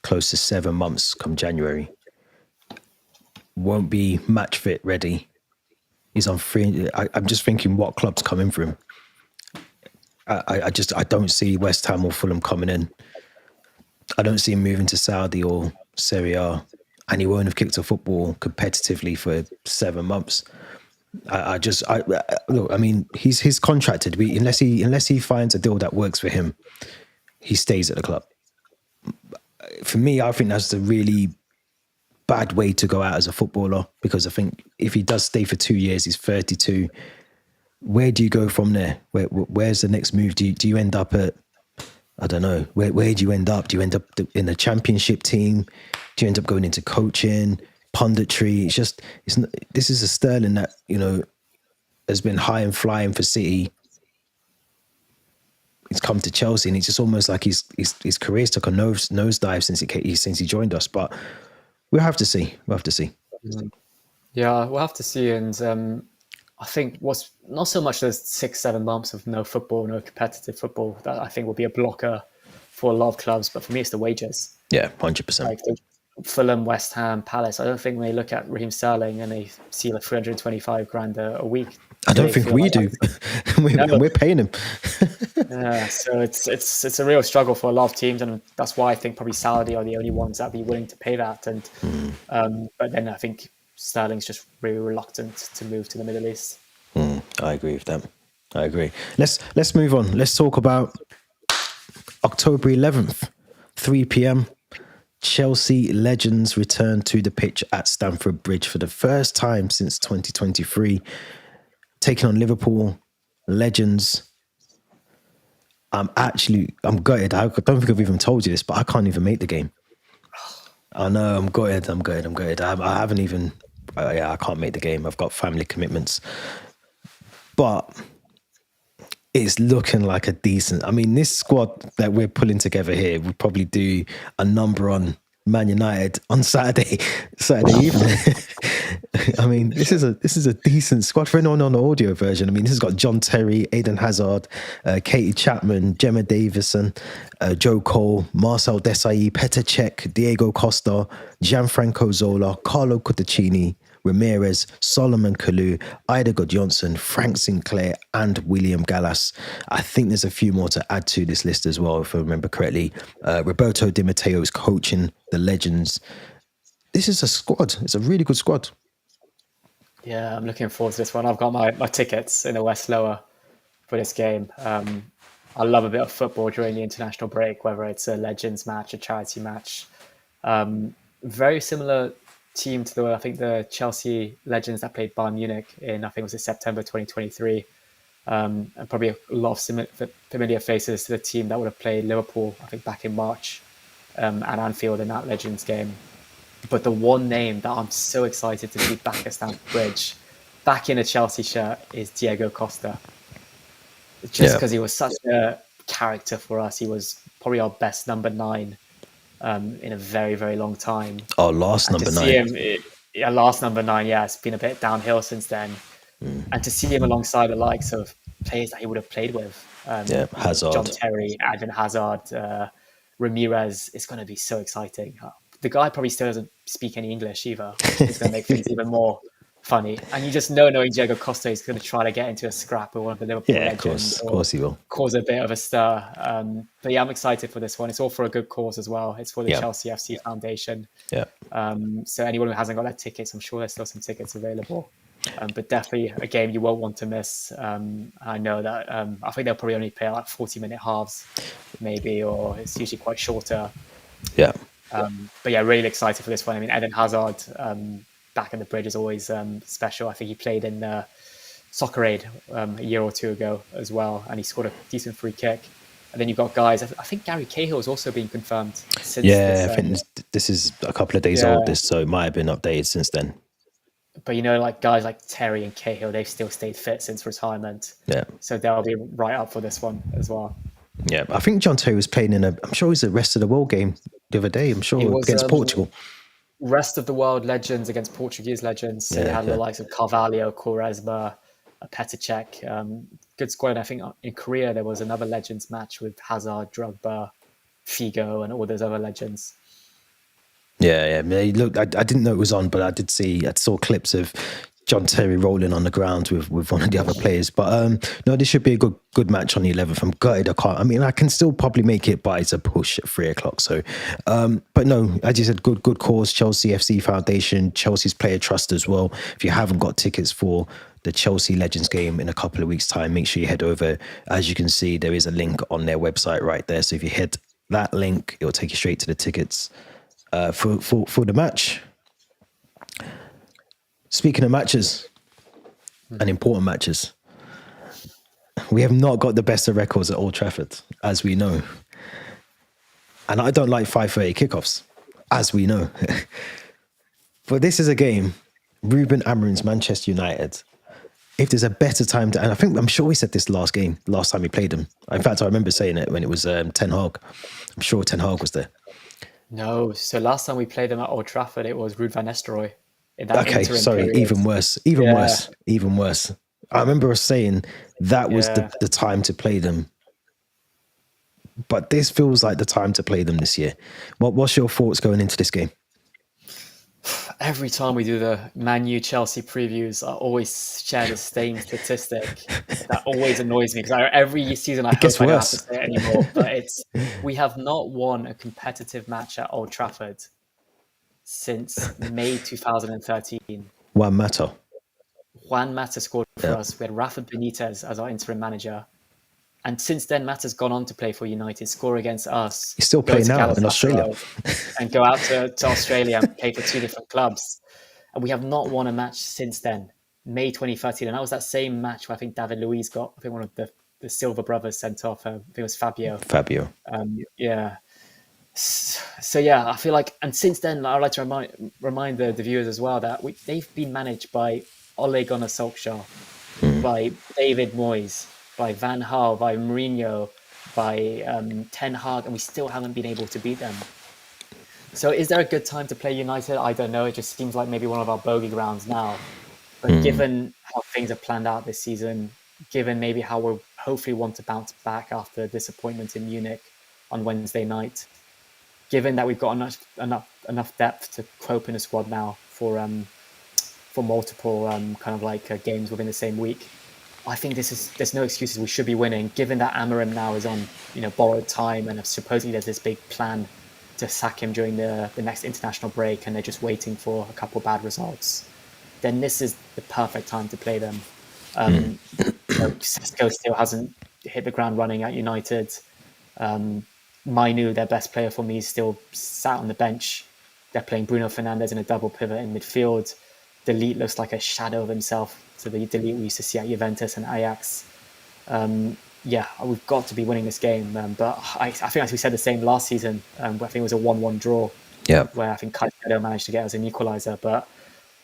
close to 7 months come January. Won't be match fit ready. He's on free. I'm just thinking what club's coming for him. I don't see West Ham or Fulham coming in. I don't see him moving to Saudi or Serie A, and he won't have kicked a football competitively for 7 months. Look, I mean, he's contracted. Unless he finds a deal that works for him, he stays at the club. For me, I think that's a really bad way to go out as a footballer, because I think if he does stay for 2 years, he's 32. Where do you go from there? Where's the next move? Do you end up at, I don't know, where do you end up? Do you end up in the championship team? Do you end up going into coaching, punditry? This is a Sterling that, has been high and flying for City. He's come to Chelsea, and it's just almost like his career's took a nosedive since he joined us. But we'll have to see. Yeah, we'll have to see. And I think what's not so much those 6-7 months of no football, no competitive football, that I think will be a blocker for a lot of clubs. But for me, it's the wages. Yeah, 100%. Like Fulham, West Ham, Palace. I don't think when they look at Raheem Sterling and they see like 325 grand a week. I don't think we do. We're paying him. Yeah, so it's a real struggle for a lot of teams, and that's why I think probably Saudi are the only ones that be willing to pay that. And but then I think Sterling's just really reluctant to move to the Middle East. I agree with that. I agree. Let's move on. Let's talk about October 11th, 3 p.m. Chelsea legends return to the pitch at Stamford Bridge for the first time since 2023, taking on Liverpool legends. I'm gutted. I don't think I've even told you this, but I can't even make the game. I know, I'm gutted. I haven't even. I can't make the game. I've got family commitments, but it's looking like a decent. I mean, this squad that we're pulling together here would probably do a number on Man United on Saturday evening. I mean, this is a decent squad for anyone on the audio version. I mean, this has got John Terry, Eden Hazard, Katie Chapman, Gemma Davison, Joe Cole, Marcel Desailly, Petr Cech, Diego Costa, Gianfranco Zola, Carlo Cotticini, Ramirez, Solomon Kalou, Ida Gudjonsson, Frank Sinclair, and William Gallas. I think there's a few more to add to this list as well, if I remember correctly. Roberto Di Matteo is coaching the legends. This is a squad. It's a really good squad. Yeah, I'm looking forward to this one. I've got my tickets in the West Lower for this game. I love a bit of football during the international break, whether it's a legends match, a charity match. Very similar team to the Chelsea legends that played Bayern Munich in, I think it was in September 2023. And probably a lot of familiar faces to the team that would have played Liverpool, I think, back in March at Anfield in that Legends game. But the one name that I'm so excited to see back at Stamford Bridge, back in a Chelsea shirt, is Diego Costa. Just because he was such a character for us. He was probably our best number 9 in a very, very long time. Last number 9. Last number 9, yeah. It's been a bit downhill since then. And to see him alongside the likes of players that he would have played with, John Hazard. Terry, Eden Hazard, Ramirez, it's going to be so exciting. The guy probably still doesn't speak any English either, which is going to make things even more funny. And you just knowing Diego Costa is going to try to get into a scrap with one of the Liverpool legends, Of course he will. cause a bit of a stir. But yeah, I'm excited for this one. It's all for a good cause as well. It's for the Chelsea FC Foundation. Yeah. So anyone who hasn't got their tickets, I'm sure there's still some tickets available. But definitely a game you won't want to miss. I know that I think they'll probably only play like 40-minute halves, maybe, or it's usually quite shorter. Yeah. But yeah, really excited for this one. I mean, Eden Hazard back in the bridge is always special. I think he played in Soccer Aid a year or two ago as well, and he scored a decent free kick. And then you've got guys. I think Gary Cahill has also been confirmed. Since I think this is a couple of days old. So it might have been updated since then. But like guys like Terry and Cahill, they've still stayed fit since retirement. Yeah. So they'll be right up for this one as well. Yeah, I think John Terry was playing I'm sure it was the rest of the world game the other day. I'm sure against Portugal. Rest of the world legends against Portuguese legends. So they had the likes of Carvalho, Quaresma, Petr Cech. Good squad. And I think in Korea there was another legends match with Hazard, Drogba, Figo, and all those other legends. Yeah. Look, I didn't know it was on, but I saw clips of John Terry rolling on the ground with one of the other players. But no, this should be a good match on the 11th. I'm gutted. I can still probably make it, but it's a push at 3:00. So, but no, as you said, good cause. Chelsea FC Foundation, Chelsea's Player Trust as well. If you haven't got tickets for the Chelsea Legends game in a couple of weeks' time, make sure you head over. As you can see, there is a link on their website right there. So if you hit that link, it will take you straight to the tickets for the match. Speaking of matches and important matches, we have not got the best of records at Old Trafford, as we know. And I don't like 5:30 kickoffs, as we know. But this is a game, Ruben Amorim's Manchester United. If there's a better time to, and I'm sure we said this last time we played them. In fact, I remember saying it when it was Ten Hag. I'm sure Ten Hag was there. No, so last time we played them at Old Trafford, it was Ruud van Nistelrooy. Okay, sorry, period. Even worse. I remember us saying that was the time to play them. But this feels like the time to play them this year. What's your thoughts going into this game? Every time we do the Man U Chelsea previews, I always share the same statistic. That always annoys me because every season I hope I don't have to say it anymore. But we have not won a competitive match at Old Trafford since May 2013. Juan Mata scored for us. We had Rafa Benitez as our interim manager. And since then, Mata's gone on to play for United, score against us. He's still playing now in Australia. And go out to Australia and play for two different clubs. And we have not won a match since then, May 2013. And that was that same match where I think David Luiz got, one of the Silva brothers sent off. I think it was Fabio. Yeah. So yeah, I feel like, and since then, I'd like to remind the viewers as well that they've been managed by Ole Gunnar Solskjaer, by David Moyes, by Van Gaal, by Mourinho, by Ten Hag, and we still haven't been able to beat them. So is there a good time to play United? I don't know. It just seems like maybe one of our bogey grounds now. But given how things are planned out this season, given maybe how we'll hopefully want to bounce back after disappointment in Munich on Wednesday night, given that we've got enough depth to cope in a squad now for multiple games within the same week, I think there's no excuses. We should be winning, given that Amorim now is on borrowed time, and supposedly there's this big plan to sack him during the next international break, and they're just waiting for a couple of bad results. Then this is the perfect time to play them. Sesko still hasn't hit the ground running at United. Mainu, their best player for me, is still sat on the bench. They're playing Bruno Fernandes in a double pivot in midfield. Delete looks like a shadow of himself to the Delete we used to see at Juventus and Ajax. We've got to be winning this game. But I think, as we said the same last season, I think it was a 1-1 draw. Yeah. Where I think Caicedo managed to get us an equaliser. But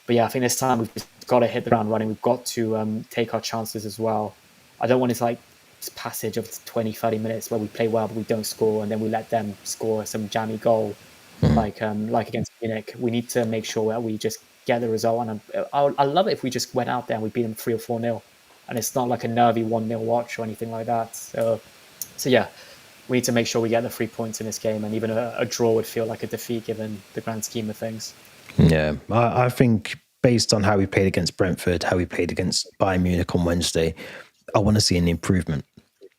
yeah, I think this time we've just got to hit the ground running. We've got to take our chances as well. I don't want this passage of 20, 30 minutes where we play well but we don't score, and then we let them score some jammy goal like against Munich. We need to make sure that we just get the result. And I love it if we just went out there and we beat them 3 or 4-0, and it's not like a nervy 1-0 watch or anything like that. So yeah, we need to make sure we get the 3 points in this game, and even a draw would feel like a defeat given the grand scheme of things. Yeah, I think based on how we played against Brentford, how we played against Bayern Munich on Wednesday, I want to see an improvement.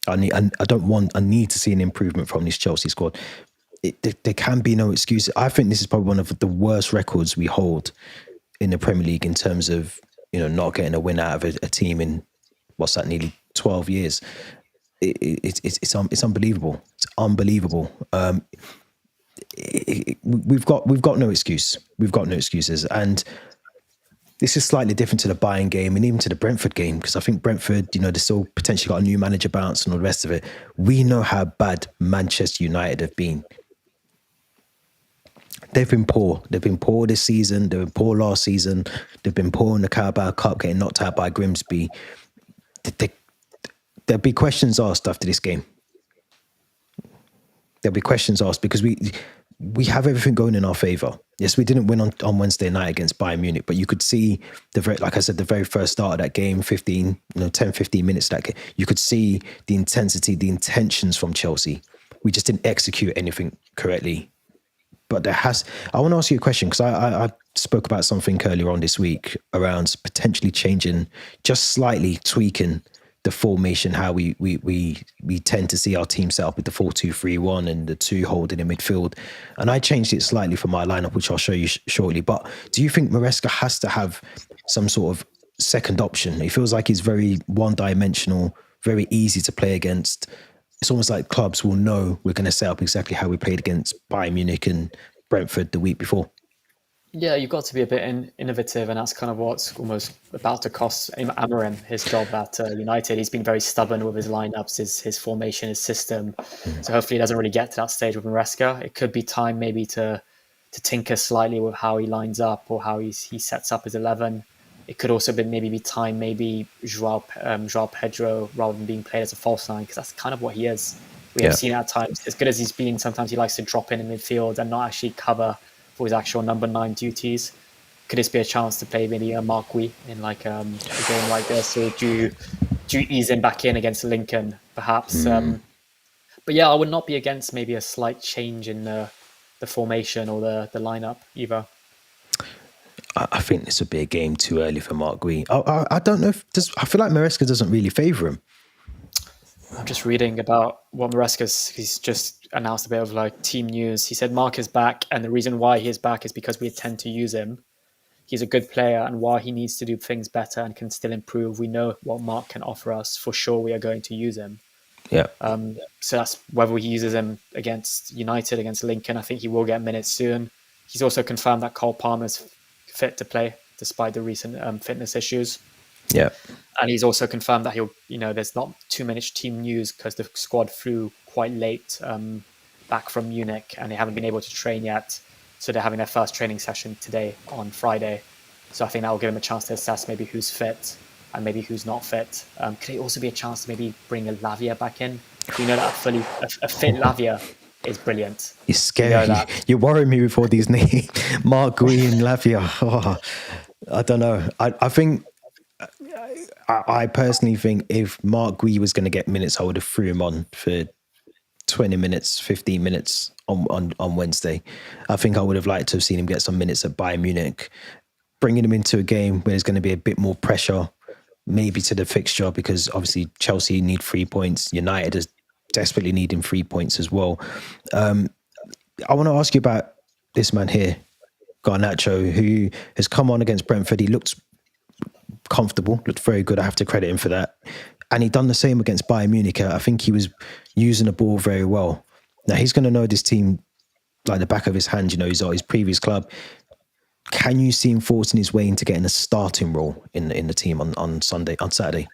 I need to see an improvement from this Chelsea squad. There can be no excuse. I think this is probably one of the worst records we hold in the Premier League in terms of, not getting a win out of a team in nearly 12 years. It's unbelievable. It's unbelievable. We've got no excuse. We've got no excuses, and this is slightly different to the Bayern game and even to the Brentford game, because I think Brentford, they still potentially got a new manager bounce and all the rest of it. We know how bad Manchester United have been. They've been poor. They've been poor this season. They've been poor last season. They've been poor in the Carabao Cup, getting knocked out by Grimsby. There'll be questions asked after this game. There'll be questions asked because we have everything going in our favour. Yes, we didn't win on Wednesday night against Bayern Munich, but you could see the very first start of that game, 10, 15 minutes of that game, you could see the intensity, the intentions from Chelsea. We just didn't execute anything correctly. But I want to ask you a question, because I spoke about something earlier on this week around potentially changing, just slightly tweaking the formation, how we tend to see our team set up with the 4-2-3-1 and the 2 holding in midfield. And I changed it slightly for my lineup, which I'll show you shortly. But do you think Maresca has to have some sort of second option? It feels like he's very one-dimensional, very easy to play against. It's almost like clubs will know we're going to set up exactly how we played against Bayern Munich and Brentford the week before. Yeah, you've got to be a bit innovative, and that's kind of what's almost about to cost Amorim his job at United. He's been very stubborn with his lineups, his formation, his system. So hopefully he doesn't really get to that stage with Maresca. It could be time maybe to tinker slightly with how he lines up or how he sets up his 11. It could also be time maybe João Pedro, rather than being played as a false nine, because that's kind of what he is. We have seen at times, as good as he's been, sometimes he likes to drop in midfield and not actually cover for his actual number 9 duties. Could this be a chance to play maybe a Mark Wee in like a game like this, or do you ease him back in against Lincoln perhaps? But yeah, I would not be against maybe a slight change in the formation or the lineup either. I think this would be a game too early for Mark Wee. I don't know I feel like Maresca doesn't really favour him. I'm just reading about what he's just announced a bit of like team news. He said Mark is back, and the reason why he is back is because we intend to use him. He's a good player, and while he needs to do things better and can still improve, we know what Mark can offer us. For sure, we are going to use him. Yeah. So that's whether he uses him against United, against Lincoln. I think he will get minutes soon. He's also confirmed that Cole Palmer's fit to play despite the recent fitness issues. Yeah. And he's also confirmed that there's not too much team news because the squad flew quite late back from Munich and they haven't been able to train yet. So they're having their first training session today on Friday. So I think that will give him a chance to assess maybe who's fit and maybe who's not fit. Could it also be a chance to maybe bring a Lavia back in? We know that a fit Lavia is brilliant. It's scary. You're worrying me with all these names. Mark Wee and Lavia. Oh, I don't know. I personally think if Mark Wee was going to get minutes, I would have threw him on for 20 minutes, 15 minutes on Wednesday. I think I would have liked to have seen him get some minutes at Bayern Munich, bringing him into a game where there's going to be a bit more pressure, maybe to the fixture, because obviously Chelsea need 3 points. United is desperately needing 3 points as well. I want to ask you about this man here, Garnacho, who has come on against Brentford. He looked comfortable, looked very good. I have to credit him for that. And he done the same against Bayern Munich. I think he was using the ball very well. Now he's going to know this team like the back of his hand. He's at his previous club. Can you see him forcing his way into getting a starting role in the team on Saturday?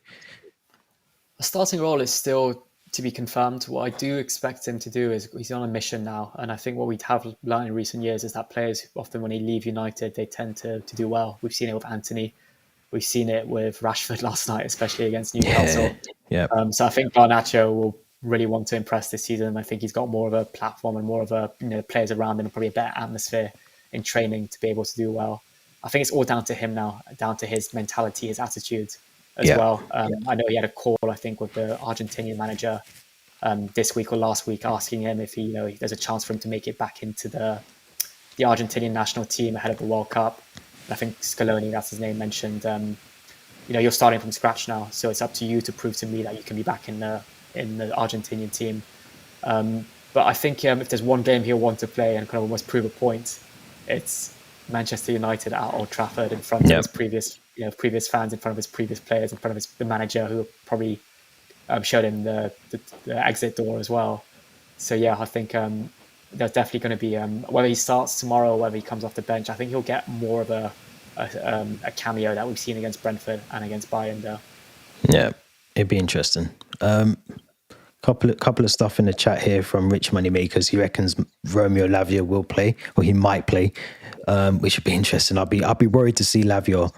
A starting role is still to be confirmed. What I do expect him to do is he's on a mission now. And I think what we have learned in recent years is that players, often when they leave United, they tend to do well. We've seen it with Anthony. We've seen it with Rashford last night, especially against Newcastle. Yeah. So I think Garnacho will really want to impress this season. I think he's got more of a platform and more of a players around him and probably a better atmosphere in training to be able to do well. I think it's all down to him now, down to his mentality, his attitude as Yeah. well. I know he had a call, I think, with the Argentinian manager this week or last week, asking him if there's a chance for him to make it back into the Argentinian national team ahead of the World Cup. And I think Scaloni, that's his name, mentioned, you're starting from scratch now, so it's up to you to prove to me that you can be back in the Argentinian team. But I think if there's one game he'll want to play and kind of almost prove a point, it's Manchester United at Old Trafford in front of his previous fans, in front of his previous players, in front of the manager who probably showed him the exit door as well. So yeah, I think there's definitely going to be whether he starts tomorrow or whether he comes off the bench. I think he'll get more of a cameo that we've seen against Brentford and against Bayern there. Yeah, it'd be interesting. Couple of stuff in the chat here from Rich Moneymakers. He reckons Romeo Lavia will play, or he might play, which would be interesting. I'll be worried to see Lavia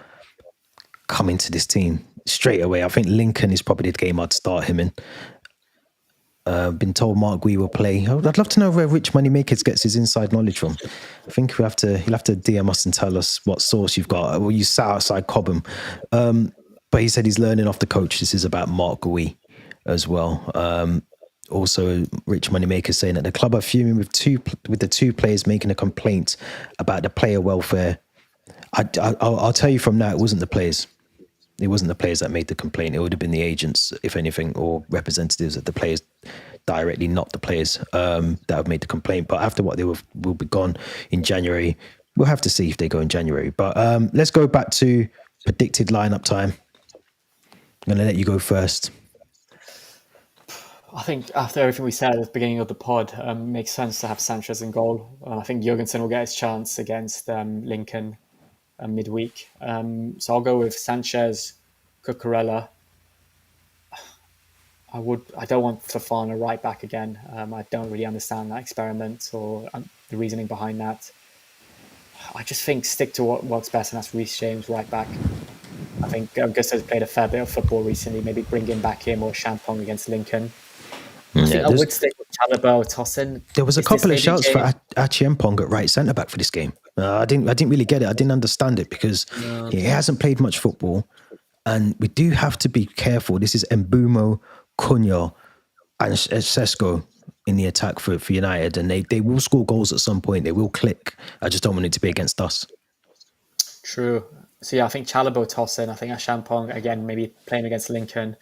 come into this team straight away. I think Lincoln is probably the game I'd start him in. Been told Mark Gui will play. I'd love to know where Rich Moneymakers gets his inside knowledge from. I think he'll have to DM us and tell us what source you've got. Well, you sat outside Cobham, but he said he's learning off the coach. This is about Mark Gui as well. Also, Rich Moneymaker saying that the club are fuming with the two players making a complaint about the player welfare. I'll tell you from now, it wasn't the players. It wasn't the players that made the complaint. It would have been the agents, if anything, or representatives of the players directly, not the players that have made the complaint. But after what they will be gone in January, we'll have to see if they go in January. But let's go back to predicted lineup time. I'm going to let you go first. I think after everything we said at the beginning of the pod, makes sense to have Sanchez in goal. I think Jurgensen will get his chance against Lincoln midweek. So I'll go with Sanchez, Cucurella. I don't want Fofana right back again. I don't really understand that experiment or the reasoning behind that. I just think stick to what works best, and that's Reece James right back. I think Gusto's played a fair bit of football recently. Maybe bring him back in or Champong against Lincoln. I think I would stick with Chalobah or Tosin. There was a couple of shouts for Achiampong at right centre back for this game. I didn't really get it. I didn't understand it because he hasn't played much football, and we do have to be careful. This is Mbumo, Cunha, and Sesko in the attack for United, and they will score goals at some point. They will click. I just don't want it to be against us. True. So yeah, I think Chalobah, Tosin. I think Achiampong again, maybe playing against Lincoln.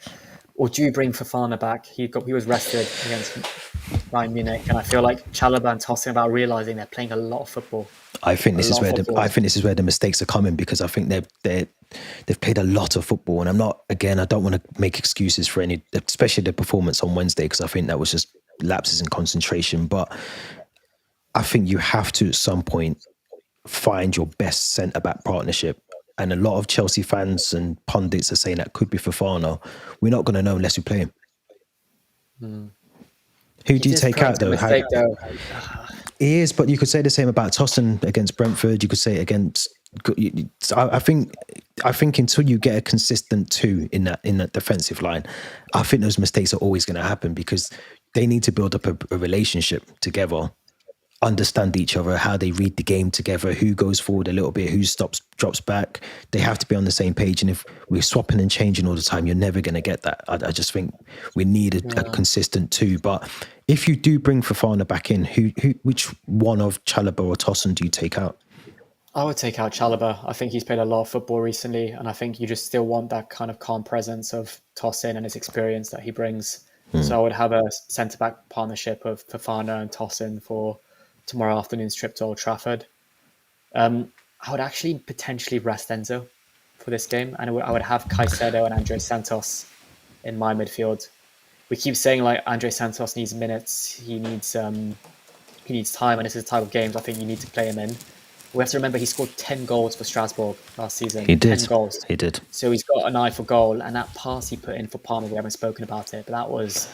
Or do you bring Fofana back? He was rested against Bayern Munich, and I feel like Chalobah and Tosin about realizing they're playing a lot of football. I think this is where the mistakes are coming, because I think they've played a lot of football, and I don't want to make excuses for any, especially the performance on Wednesday, because I think that was just lapses in concentration. But I think you have to at some point find your best centre back partnership. And a lot of Chelsea fans and pundits are saying that could be Fofana. We're not going to know unless we play him. Who do you take out, though? He is, but you could say the same about Tosin against Brentford. You could say it against. I think until you get a consistent two in that defensive line, I think those mistakes are always going to happen, because they need to build up a relationship together, understand each other, how they read the game together, who goes forward a little bit, who drops back. They have to be on the same page, and if we're swapping and changing all the time, you're never going to get that. I just think we need a consistent two. But if you do bring Fofana back in, which one of Chalobah or Tosin do you take out? I would take out Chalobah. I think he's played a lot of football recently, and I think you just still want that kind of calm presence of Tosin and his experience that he brings. So I would have a centre-back partnership of Fofana and Tosin for tomorrow afternoon's trip to Old Trafford. I would actually potentially rest Enzo for this game, and I would have Caicedo and Andre Santos in my midfield. We keep saying like Andre Santos needs minutes, he needs time, and this is the type of games I think you need to play him in. We have to remember he scored 10 goals for Strasbourg last season. He did. 10 goals. He did. So he's got an eye for goal, and that pass he put in for Palmer, we haven't spoken about it, but that was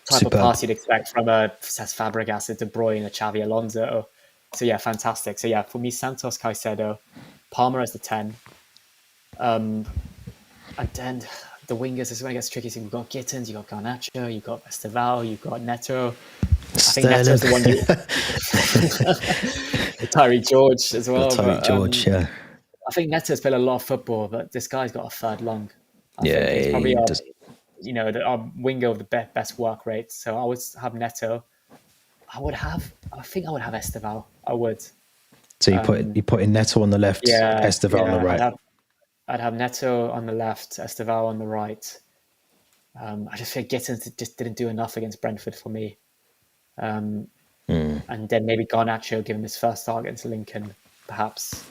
type of pass you'd expect from a Cesc Fabregas, a De Bruyne, a Xavi Alonso. So yeah, fantastic. So yeah, for me, Santos, Caicedo, Palmer as the 10. And then the wingers, this is when it gets tricky. So you've got Gittins, you've got Garnacho, you've got Esteval, you've got Neto. I think Neto's the one Tyree George as well. George, yeah. I think Neto's played a lot of football, but this guy's got a third lung. I Yeah, think he's probably he does. our winger of the best work rate. So I would have Neto. I think I would have Esteval. I would. So you put in Neto on the left, Yeah, Esteval on the yeah. right. I'd have Neto on the left, Esteval on the right. I just think Gittins just didn't do enough against Brentford for me. And then maybe Garnacho given his first start against Lincoln, perhaps.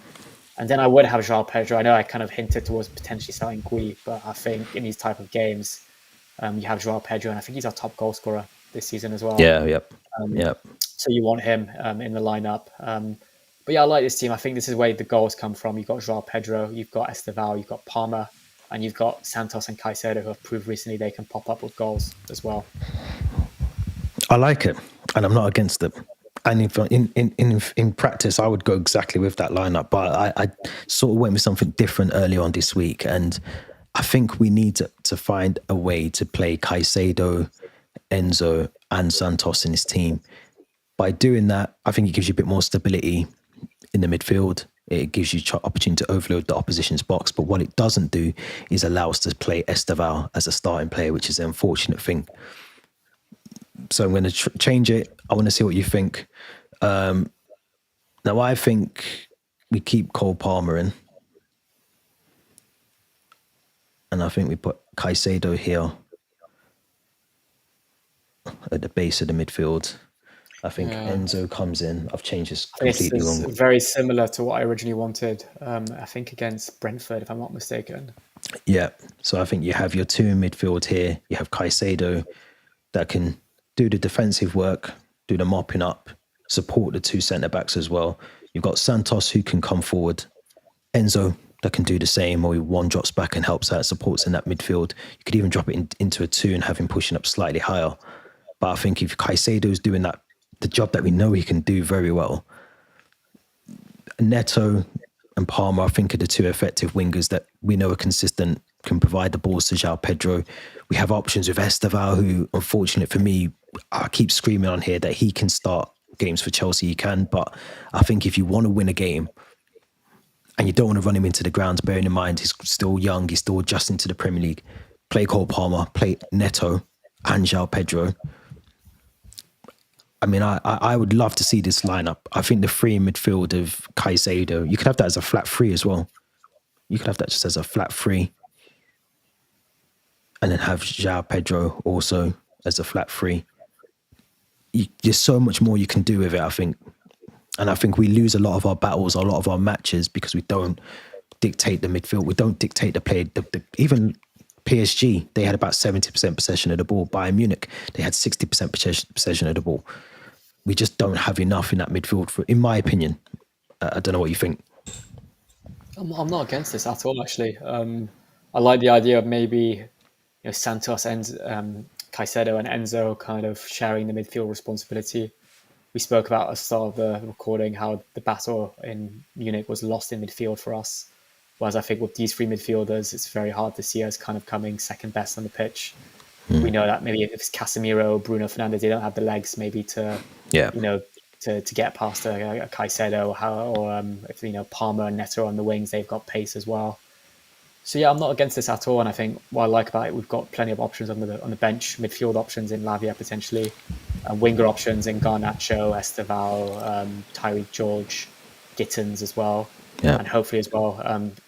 And then I would have João Pedro. I know I kind of hinted towards potentially starting Gui, but I think in these type of games, you have João Pedro, and I think he's our top goal scorer this season as well. Yeah, yep. So you want him in the lineup. But yeah, I like this team. I think this is where the goals come from. You've got João Pedro, you've got Esteval, you've got Palmer, and you've got Santos and Caicedo, who have proved recently they can pop up with goals as well. I like it, and I'm not against it. And in practice, I would go exactly with that lineup. But I sort of went with something different early on this week, and I think we need to find a way to play Caicedo, Enzo, and Santos in this team. By doing that, I think it gives you a bit more stability in the midfield. It gives you opportunity to overload the opposition's box. But what it doesn't do is allow us to play Esteval as a starting player, which is an unfortunate thing. So I'm going to change it. I want to see what you think. Now, I think we keep Cole Palmer in. And I think we put Caicedo here at the base of the midfield. I think Enzo comes in. I've changed this completely wrong. This is very similar to what I originally wanted. I think against Brentford, if I'm not mistaken. Yeah. So I think you have your two in midfield here. You have Caicedo that can do the defensive work, do the mopping up, support the two centre-backs as well. You've got Santos who can come forward. Enzo that can do the same, or one drops back and helps out, supports in that midfield. You could even drop it into a 2 and have him pushing up slightly higher. But I think if Caicedo's doing that, the job that we know he can do very well, Neto and Palmer, I think, are the two effective wingers that we know are consistent, can provide the balls to João Pedro. We have options with Esteval, who, unfortunately for me, I keep screaming on here that he can start games for Chelsea. He can, but I think if you want to win a game and you don't want to run him into the ground, bearing in mind he's still young, he's still adjusting to the Premier League, play Cole Palmer, play Neto and João Pedro. I mean, I would love to see this lineup. I think the free in midfield of Caicedo, you could have that as a flat 3 as well. You could have that just as a flat 3. And then have João Pedro also as a flat 3. There's so much more you can do with it, I think. And I think we lose a lot of our battles, a lot of our matches, because we don't dictate the midfield. We don't dictate the play. Even PSG, they had about 70% possession of the ball. Bayern Munich, they had 60% possession of the ball. We just don't have enough in that midfield, in my opinion. I don't know what you think. I'm not against this at all, actually. I like the idea of maybe Santos and Caicedo and Enzo kind of sharing the midfield responsibility. We spoke about at the start of the recording how the battle in Munich was lost in midfield for us. Whereas I think with these 3 midfielders, it's very hard to see us kind of coming second best on the pitch. We know that maybe if it's Casemiro, Bruno Fernandes, they don't have the legs maybe to get past a Caicedo, or if Palmer and Neto on the wings, they've got pace as well. So yeah, I'm not against this at all, and I think what I like about it, we've got plenty of options on the bench, midfield options in Lavia potentially, winger options in Garnacho, Esteval, Tyreek George, Gittins as well. Yeah. And hopefully as well,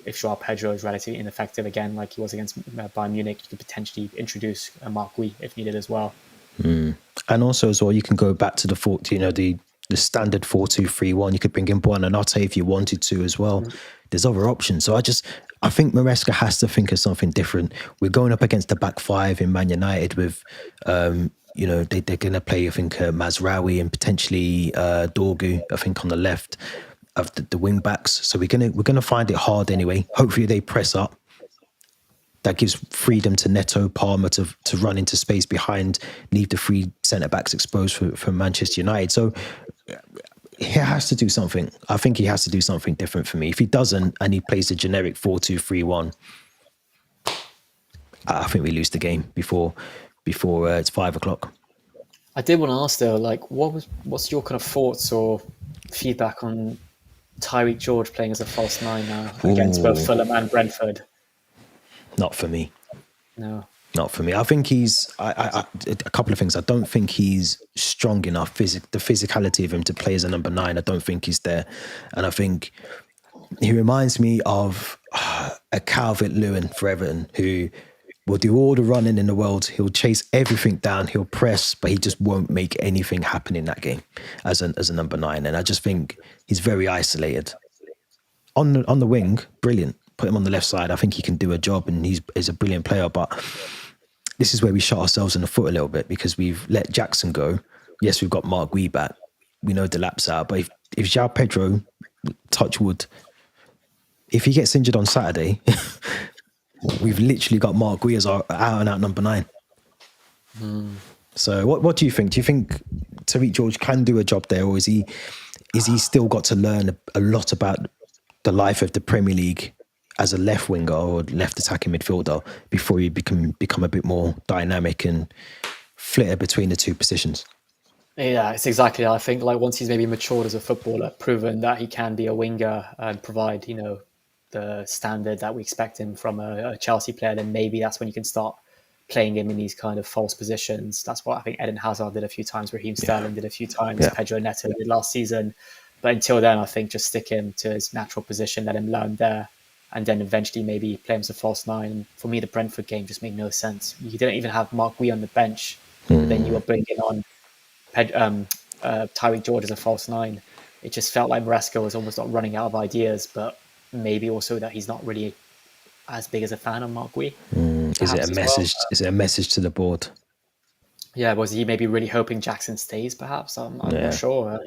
if João Pedro is relatively ineffective again, like he was against Bayern Munich, you could potentially introduce a Marc Gui if needed as well. And also as well, you can go back to the standard 4-2-3-1. You could bring in Buonanotte if you wanted to as well. There's other options. So I think Maresca has to think of something different. We're going up against the back 5 in Man United with, they're going to play, I think, Mazraoui and potentially Dorgu, I think, on the left of the wing backs. So we're gonna find it hard anyway. Hopefully they press up. That gives freedom to Neto, Palmer to run into space behind, leave the 3 centre backs exposed for Manchester United. So he has to do something. I think he has to do something different for me. If he doesn't, and he plays a generic 4-2-3-1, I think we lose the game before it's 5 o'clock. I did want to ask though, like, what's your kind of thoughts or feedback on Tyreek George playing as a false nine now against both Ooh, Fulham and Brentford. not for me. No. Not for me. I think he's a couple of things. I don't think he's strong enough. The physicality of him to play as a number 9, I don't think he's there. And I think he reminds me of a Calvert-Lewin for Everton, who will do all the running in the world. He'll chase everything down. He'll press, but he just won't make anything happen in that game as a number 9. And I just think he's very isolated. On the wing, brilliant. Put him on the left side. I think he can do a job, and he's a brilliant player. But this is where we shot ourselves in the foot a little bit, because we've let Jackson go. Yes, we've got Mark Wee back. We know Delap's out. But if João Pedro, touch wood, if he gets injured on Saturday, we've literally got Mark Wee as our out-and-out number 9. So what do you think? Do you think Tyreek George can do a job there, or is he still got to learn a lot about the life of the Premier League as a left winger or left attacking midfielder before you become a bit more dynamic and flitter between the two positions? Yeah, it's exactly. I think like once he's maybe matured as a footballer, proven that he can be a winger and provide, the standard that we expect him from a Chelsea player, then maybe that's when you can start playing him in these kind of false positions. That's what I think Eden Hazard did a few times, Raheem Sterling did a few times, Pedro Neto did last season. But until then, I think just stick him to his natural position, let him learn there, and then eventually maybe play him as a false 9. And for me, the Brentford game just made no sense. You didn't even have Mark Wee on the bench, but then you were bringing on Tyreek George as a false 9. It just felt like Maresca was almost not running out of ideas, but maybe also that he's not really as big as a fan of Mark Wee. Is it a message? Well? Is it a message to the board? Yeah, was he maybe really hoping Jackson stays? Perhaps I'm not sure.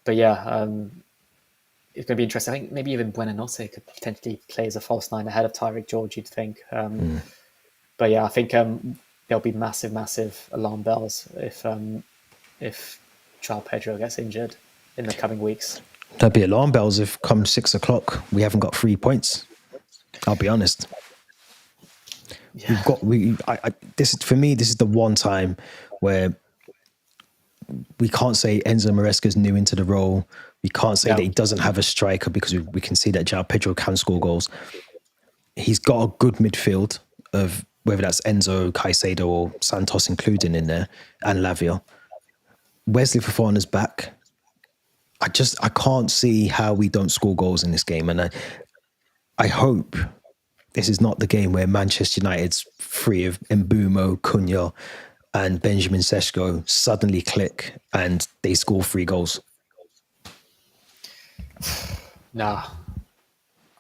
But yeah, it's going to be interesting. I think maybe even Buonanotte could potentially play as a false 9 ahead of Tyreek George, you'd think. But yeah, I think there'll be massive alarm bells if João Pedro gets injured in the coming weeks. There'll be alarm bells if come 6 o'clock we haven't got 3 points. I'll be honest. Yeah. This is the one time where we can't say Enzo Maresca's new into the role. We can't say that he doesn't have a striker, because we can see that João Pedro can score goals. He's got a good midfield of whether that's Enzo, Caicedo, or Santos including in there, and Lavia. Wesley Fofana's back. I can't see how we don't score goals in this game, and I hope this is not the game where Manchester United's free of Mbeumo, Cunha, and Benjamin Sesko suddenly click and they score 3 goals. Nah.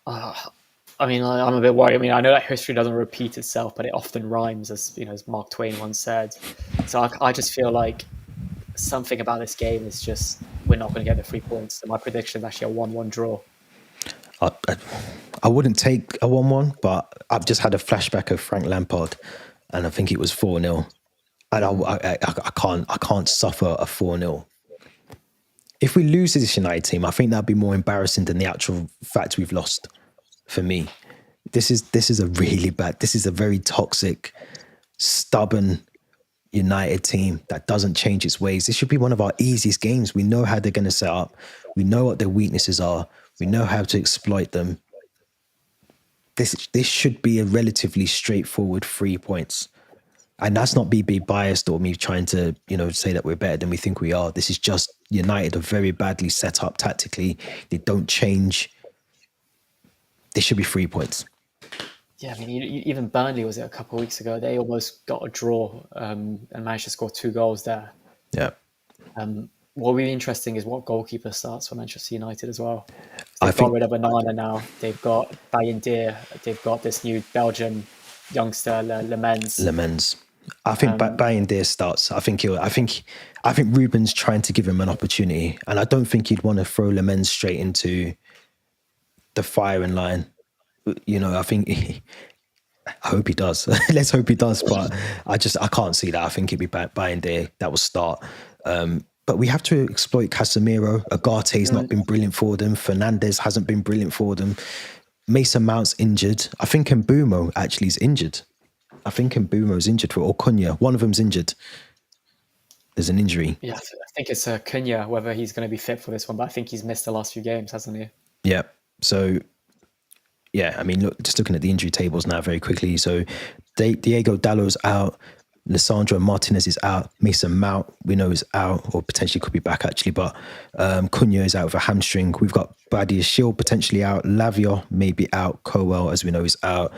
I mean, I'm a bit worried. I mean, I know that history doesn't repeat itself, but it often rhymes, as Mark Twain once said. So I just feel like something about this game is just, we're not going to get the 3 points. So my prediction is actually a 1-1 draw. I wouldn't take a 1-1, but I've just had a flashback of Frank Lampard, and I think it was 4-0. And I can't suffer a 4-0. If we lose this United team, I think that'd be more embarrassing than the actual fact we've lost. For me, this is a really bad. This is a very toxic, stubborn United team that doesn't change its ways. This should be one of our easiest games. We know how they're going to set up. We know what their weaknesses are. We know how to exploit them. This should be a relatively straightforward 3 points. And that's not me being biased or me trying to, say that we're better than we think we are. This is just United are very badly set up tactically. They don't change. This should be 3 points. Yeah, I mean, even Burnley was it a couple of weeks ago. They almost got a draw and managed to score 2 goals there. Yeah. What will be interesting is what goalkeeper starts for Manchester United as well. They've got rid of Onana now. They've got Bayern. They've got this new Belgian youngster, Lemens. I think Bayern starts. I think Ruben's trying to give him an opportunity, and I don't think he'd want to throw Lemens straight into the firing line. I hope he does. Let's hope he does, but I can't see that. I think it'd be Bayern that will start. But we have to exploit Casemiro. Agate's not been brilliant for them. Fernandes hasn't been brilliant for them. Mason Mount's injured. I think Mbeumo actually is injured. Or Cunha. One of them's injured. there's an injury. Yeah, I think it's Cunha, whether he's going to be fit for this one, but I think he's missed the last few games, hasn't he? Yeah. So, yeah, I mean, look, just looking at the injury tables now very quickly. So, Diego Dallo's out. Lisandro Martinez is out. Mason Mount, we know, is out, or potentially could be back actually. But Cunha is out with a hamstring. We've got Badia Shield potentially out. Lavia maybe out. Cowell, as we know, is out.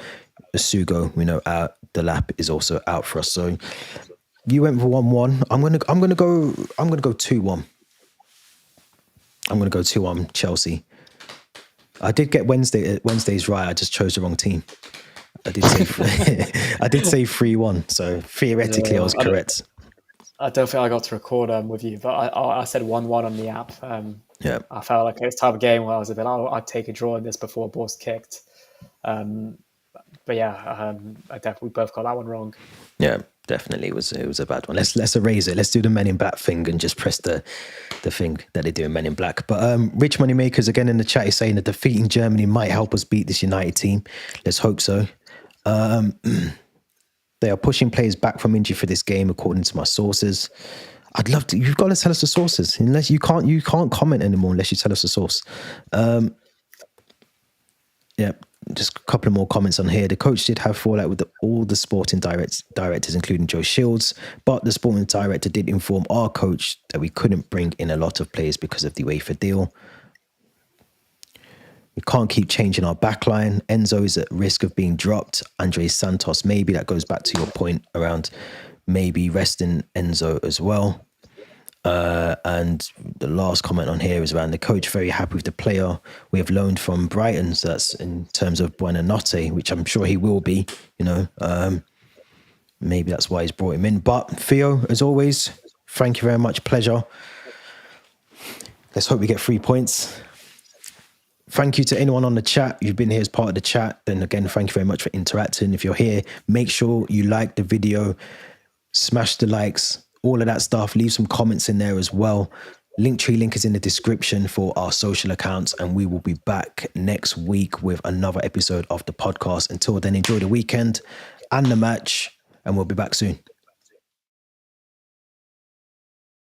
Asugo, we know, out. Delap is also out for us. So you went for 1-1. I'm gonna go 2-1. I'm gonna go 2-1 Chelsea. I did get Wednesday's right. I just chose the wrong team. I did say 3-1. So theoretically, I was correct. I don't think I got to record with you, but I said 1-1 on the app. Yeah, I felt like it's type of game where I was a bit, I'd take a draw in this before a ball's kicked. But yeah, I definitely both got that one wrong. Yeah, definitely it was a bad one. Let's erase it. Let's do the Men in Black thing and just press the thing that they do in Men in Black. But Rich Moneymakers again in the chat is saying that defeating Germany might help us beat this United team. Let's hope so. They are pushing players back from injury for this game, according to my sources. I'd love to. You've got to tell us the sources. Unless you can't comment anymore unless you tell us the source. Yeah, just a couple of more comments on here. The coach did have fallout with all the sporting directors, including Joe Shields, but the sporting director did inform our coach that we couldn't bring in a lot of players because of the UEFA deal. We can't keep changing our backline. Enzo is at risk of being dropped. Andre Santos, maybe. That goes back to your point around maybe resting Enzo as well. And the last comment on here is around the coach very happy with the player we have loaned from Brighton. So that's in terms of Buonanotte, which I'm sure he will be, maybe that's why he's brought him in. But Theo, as always, thank you very much. Pleasure. Let's hope we get 3 points. Thank you to anyone on the chat. You've been here as part of the chat. Then again, thank you very much for interacting. If you're here, make sure you like the video, smash the likes, all of that stuff. Leave some comments in there as well. Linktree link is in the description for our social accounts, and we will be back next week with another episode of the podcast. Until then, enjoy the weekend and the match, and we'll be back soon.